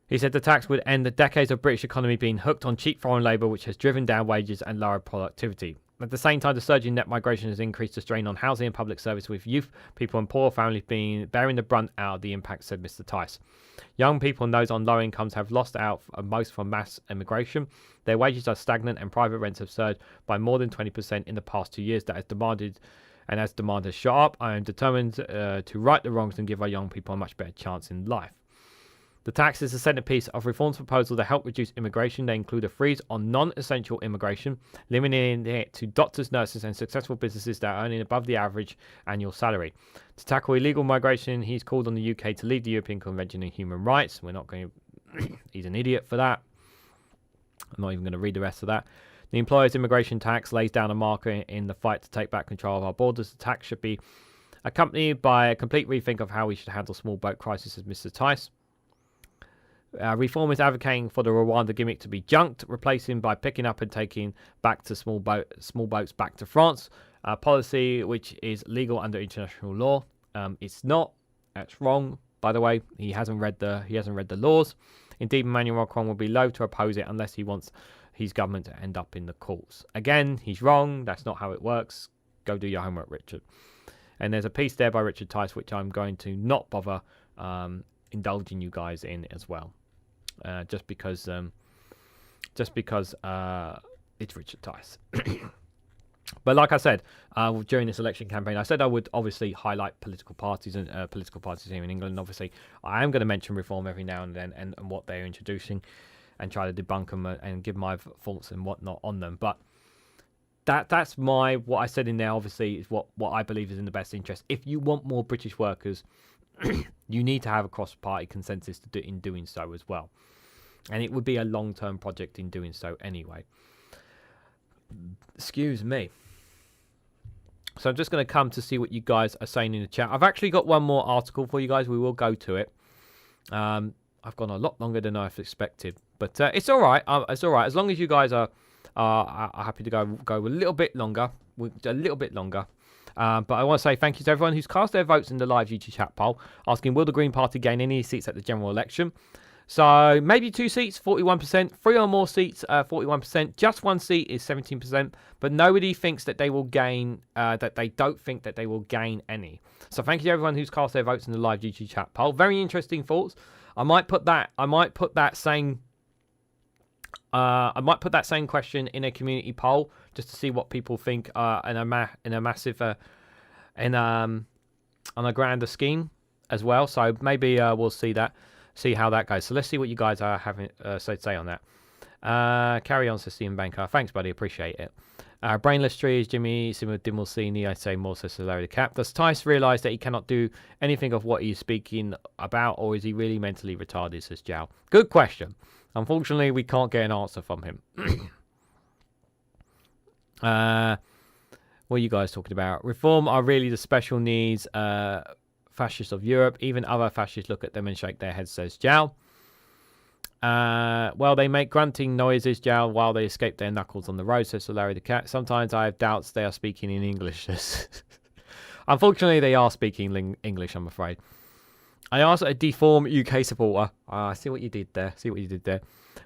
He said the tax would end the decades of British economy being hooked on cheap foreign labour, which has driven down wages and lowered productivity. At the same time, the surge in net migration has increased the strain on housing and public service, with youth, people and poor families bearing the brunt out of the impact, said Mr Tice. Young people and those on low incomes have lost out most from mass immigration. Their wages are stagnant and private rents have surged by more than 20% in the past 2 years. That has demanded, and as demand has shot up, I am determined to right the wrongs and give our young people a much better chance in life. The tax is the centrepiece of reforms proposal to help reduce immigration. They include a freeze on non-essential immigration, limiting it to doctors, nurses and successful businesses that are earning above the average annual salary. To tackle illegal migration, he's called on the UK to leave the European Convention on Human Rights. We're not going to... He's an idiot for that. I'm not even going to read the rest of that. The employer's immigration tax lays down a marker in the fight to take back control of our borders. The tax should be accompanied by a complete rethink of how we should handle small boat crisis, as Mr Tice. Reform is advocating for the Rwanda gimmick to be junked, replacing by picking up and taking back to small boats back to France. A policy which is legal under international law. It's not. That's wrong. By the way, he hasn't read the laws. Indeed, Emmanuel Macron will be loath to oppose it unless he wants his government to end up in the courts. Again, he's wrong. That's not how it works. Go do your homework, Richard. And there's a piece there by Richard Tice which I'm going to not bother indulging you guys in as well. Just because it's Richard Tice. But like I said, during this election campaign, I said I would obviously highlight political parties and political parties here in England. Obviously, I am going to mention reform every now and then and what they're introducing and try to debunk them and give my thoughts and whatnot on them. But that's what I said in there, obviously, is what I believe is in the best interest. If you want more British workers, you need to have a cross-party consensus in doing so as well. And it would be a long-term project in doing so anyway. Excuse me. So I'm just going to come to see what you guys are saying in the chat. I've actually got one more article for you guys. We will go to it. I've gone a lot longer than I've expected. But it's all right. It's all right. As long as you guys are happy to go a little bit longer. But I want to say thank you to everyone who's cast their votes in the live YouTube chat poll, asking will the Green Party gain any seats at the general election. So maybe 2 seats, 41%, 3 or more seats, 41%, just 1 seat is 17%, but nobody thinks that they will gain, that they don't think that they will gain any. So thank you to everyone who's cast their votes in the live YouTube chat poll. Very interesting thoughts. I might put that same question in a community poll just to see what people think on a grander scheme as well. So maybe we'll see how that goes. So let's see what you guys are having to say on that. Carry on, Stephen Banker. Thanks, buddy. Appreciate it. Brainless Trees, Jimmy Dimulsini, I'd say more, says Larry the Cap. Does Tice realise that he cannot do anything of what he's speaking about, or is he really mentally retarded, says Jow? Good question. Unfortunately, we can't get an answer from him. What are you guys talking about? Reform are really the special needs fascists of Europe. Even other fascists look at them and shake their heads, says Jow. Well, they make grunting noises, Jow, while they escape their knuckles on the road, says Larry the Cat. Sometimes I have doubts they are speaking in English. Unfortunately, they are speaking English, I'm afraid. I asked a deformed UK supporter. I see what you did there.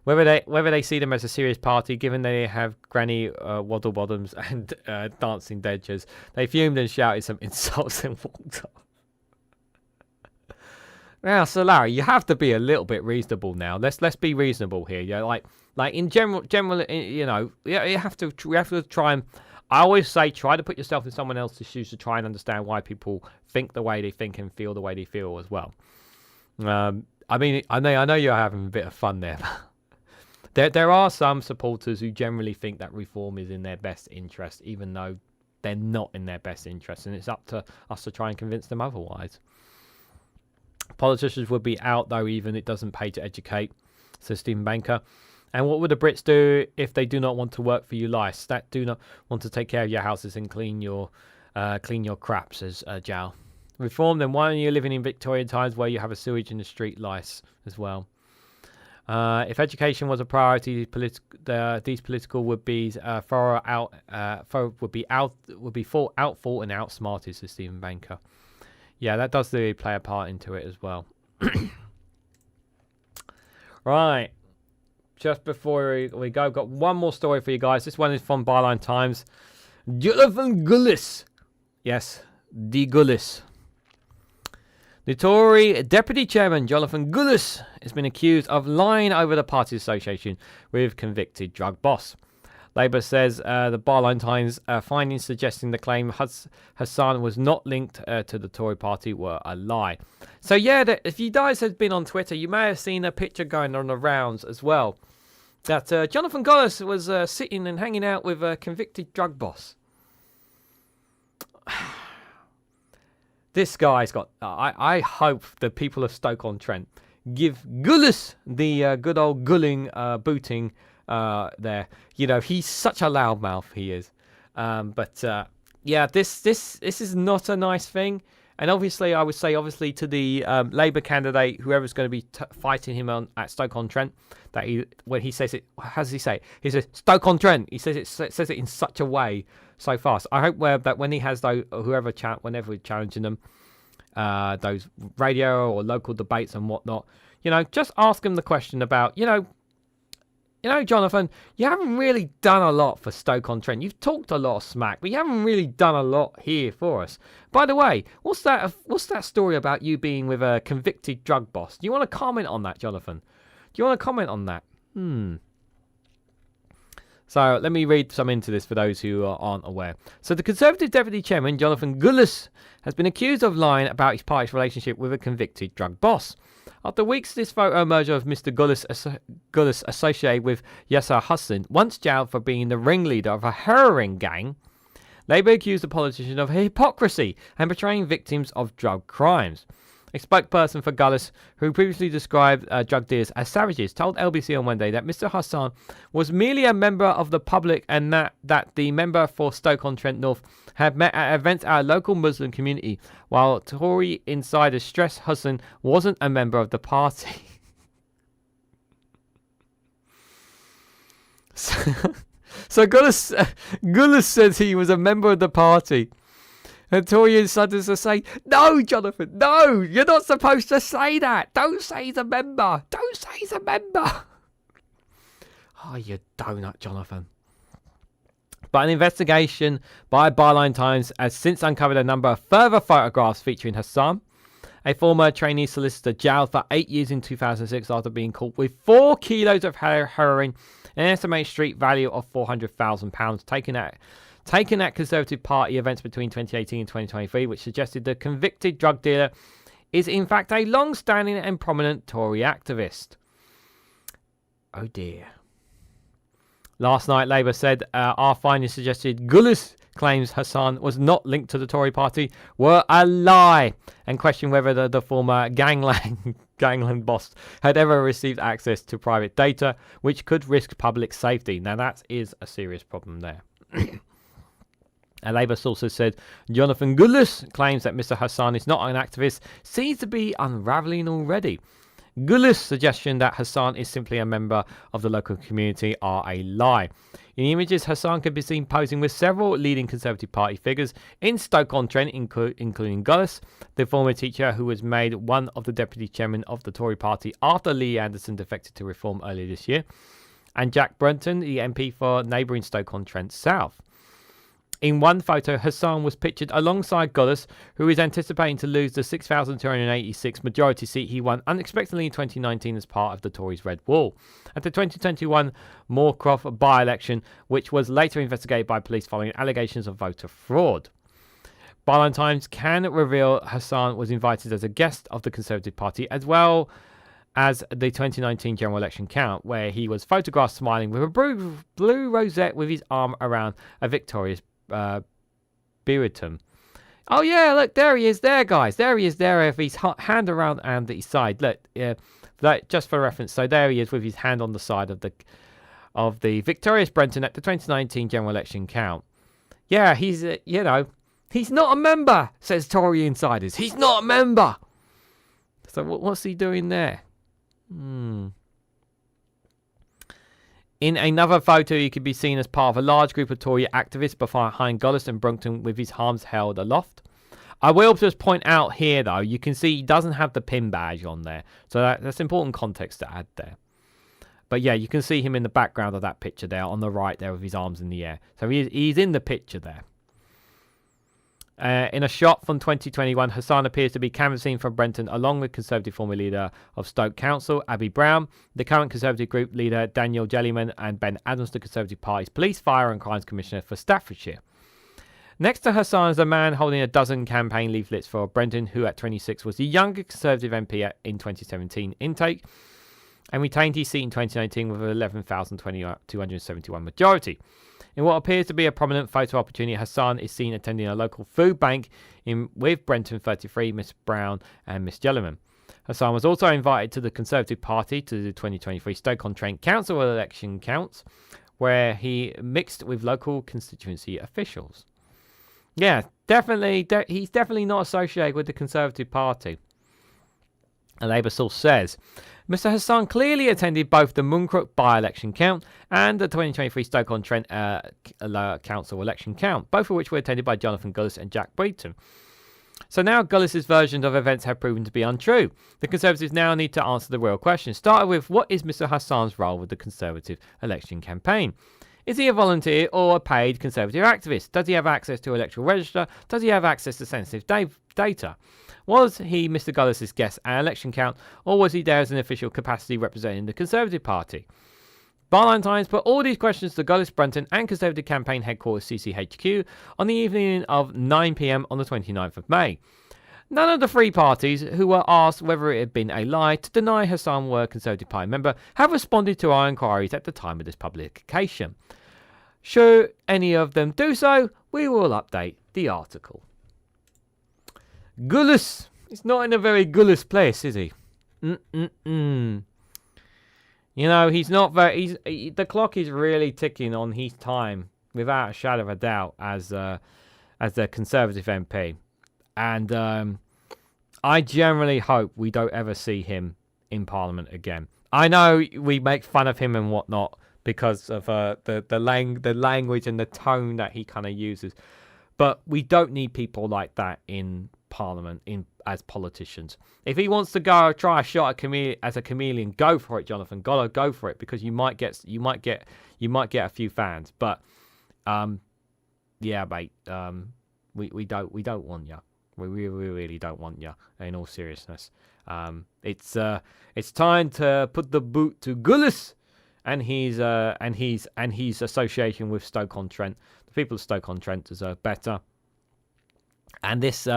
Whether they see them as a serious party, given they have granny waddle bottoms and dancing dentures. They fumed and shouted some insults and walked off. Now, so Larry, you have to be a little bit reasonable now. Let's be reasonable here. Yeah, like in general, you know, we have to try and. I always say try to put yourself in someone else's shoes to try and understand why people think the way they think and feel the way they feel as well. I mean, I know you're having a bit of fun there. There are some supporters who generally think that reform is in their best interest, even though they're not in their best interest, and it's up to us to try and convince them otherwise. Politicians would be out, though, even it doesn't pay to educate, says Stephen Banker. And what would the Brits do if they do not want to work for you lice? That do not want to take care of your houses and clean your crap, says Jow. Reform, then why are you living in Victorian times where you have a sewage in the street lice as well? If education was a priority, these political would-be's would be fought and outsmarted, says Stephen Banker. Yeah, that does really play a part into it as well. Right. Just before we go, I've got one more story for you guys. This one is from Byline Times. Jonathan Gullis. Yes, the Gullis. The Tory Deputy Chairman, Jonathan Gullis, has been accused of lying over the party association with convicted drug boss. Labour says the Byline Times findings suggesting the claim Hassan was not linked to the Tory party were a lie. So yeah, if you guys have been on Twitter, you may have seen a picture going on the rounds as well. That Jonathan Gullis was sitting and hanging out with a convicted drug boss. This guy's got... I hope the people of Stoke-on-Trent give Gullis the good old gulling booting there. You know, he's such a loudmouth, he is. Yeah, this is not a nice thing. And obviously, I would say, to the Labour candidate, whoever's going to be fighting him at Stoke-on-Trent, that when he says it, how does he say it? He says Stoke-on-Trent. He says it in such a way so fast. I hope that when he has whenever challenging them, those radio or local debates and whatnot, you know, just ask him the question about, you know, Jonathan, you haven't really done a lot for Stoke-on-Trent. You've talked a lot of smack, but you haven't really done a lot here for us. By the way, what's that story about you being with a convicted drug boss? Do you want to comment on that, Jonathan? Do you want to comment on that? So let me read some into this for those who aren't aware. So the Conservative Deputy Chairman, Jonathan Gullis, has been accused of lying about his party's relationship with a convicted drug boss. After weeks, this photo emerged of Mr. Gullis associated with Yasser Hussain, once jailed for being the ringleader of a heroin gang. Labour accused the politician of hypocrisy and betraying victims of drug crimes. A spokesperson for Gullis, who previously described drug dealers as savages, told LBC on Monday that Mr. Hassan was merely a member of the public and that the member for Stoke-on-Trent North had met at events at a local Muslim community, while Tory insiders stressed Hassan wasn't a member of the party. So Gullis says he was a member of the party. And Tory insiders are saying, no, Jonathan, no, you're not supposed to say that. Don't say he's a member. Don't say he's a member. Oh, you donut, Jonathan. But an investigation by Byline Times has since uncovered a number of further photographs featuring Hassan, a former trainee solicitor jailed for 8 years in 2006 after being caught with 4 kilos of heroin and an estimated street value of £400,000 taken at Conservative Party events between 2018 and 2023, which suggested the convicted drug dealer is in fact a long-standing and prominent Tory activist. Oh dear. Last night, Labour said our findings suggested Gullis claims Hassan was not linked to the Tory party were a lie, and questioned whether the former gangland boss had ever received access to private data, which could risk public safety. Now, that is a serious problem there. A Labour source has said Jonathan Gullis claims that Mr Hassan is not an activist seems to be unravelling already. Gullis' suggestion that Hassan is simply a member of the local community are a lie. In the images, Hassan can be seen posing with several leading Conservative Party figures in Stoke-on-Trent, including Gullis, the former teacher who was made one of the deputy chairmen of the Tory party after Lee Anderson defected to Reform earlier this year, and Jack Brunton, the MP for neighbouring Stoke-on-Trent South. In one photo, Hassan was pictured alongside Gullis, who is anticipating to lose the 6,286 majority seat he won unexpectedly in 2019 as part of the Tories' Red Wall at the 2021 Moorcroft by-election, which was later investigated by police following allegations of voter fraud. Byline Times can reveal Hassan was invited as a guest of the Conservative Party as well as the 2019 general election count, where he was photographed smiling with a blue rosette with his arm around a victorious Biritum. Oh yeah, look, there he is there, guys. There he is there with his hand around and his side. Look, just for reference, so there he is with his hand on the side of the victorious Brenton at the 2019 general election count. Yeah, he's he's not a member, says Tory insiders. He's not a member. So what's he doing there? In another photo, he could be seen as part of a large group of Tory activists behind Gullis and Brunton with his arms held aloft. I will just point out here, though, you can see he doesn't have the pin badge on there. So that's important context to add there. But yeah, you can see him in the background of that picture there on the right there with his arms in the air. So he's in the picture there. In a shot from 2021, Hassan appears to be canvassing for Brenton along with Conservative former leader of Stoke Council, Abby Brown, the current Conservative group leader, Daniel Jellyman, and Ben Adams, the Conservative Party's Police, Fire and Crimes Commissioner for Staffordshire. Next to Hassan is a man holding a dozen campaign leaflets for Brenton, who at 26 was the youngest Conservative MP in 2017 intake and retained his seat in 2019 with an 11,271 majority. In what appears to be a prominent photo opportunity, Hassan is seen attending a local food bank with Brenton 33, Miss Brown and Miss Jellyman. Hassan was also invited to the Conservative Party to the 2023 Stoke-on-Trent Council election counts, where he mixed with local constituency officials. Yeah, definitely, he's definitely not associated with the Conservative Party. A Labour source says, Mr Hassan clearly attended both the Moorcroft by-election count and the 2023 Stoke-on-Trent council election count, both of which were attended by Jonathan Gullis and Jack Brunton. So now Gullis' versions of events have proven to be untrue. The Conservatives now need to answer the real question, starting with what is Mr Hassan's role with the Conservative election campaign? Is he a volunteer or a paid Conservative activist? Does he have access to electoral register? Does he have access to sensitive data? Was he Mr Gullis' guest at election count, or was he there as an official capacity representing the Conservative Party? Byline Times put all these questions to Gullis, Brunton and Conservative campaign headquarters CCHQ on the evening of 9 p.m. on the 29th of May. None of the three parties who were asked whether it had been a lie to deny Hassan were a Conservative Party member have responded to our inquiries at the time of this publication. Should any of them do so, we will update the article. Gullis. He's not in a very Gullis place, is he? You know, he's not very... the clock is really ticking on his time, without a shadow of a doubt, as the Conservative MP. And I generally hope we don't ever see him in Parliament again. I know we make fun of him and whatnot because of the language and the tone that he kind of uses. But we don't need people like that in Parliament as politicians. If he wants to go try a shot at as a chameleon, go for it, Jonathan. Go for it, because you might get a few fans. But yeah, mate. We don't want you. We really don't want you. In all seriousness, it's time to put the boot to Gullis and his association with Stoke-on-Trent. The people of Stoke-on-Trent deserve better. And this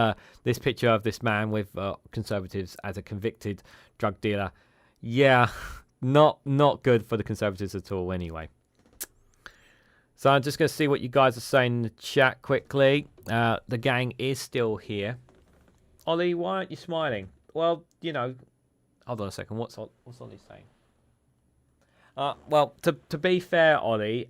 picture of this man with Conservatives as a convicted drug dealer, yeah, not good for the Conservatives at all. Anyway. So I'm just going to see what you guys are saying in the chat quickly. The gang is still here. Ollie, why aren't you smiling? Well, you know, hold on a second. What's Ollie saying? Well, to be fair, Ollie,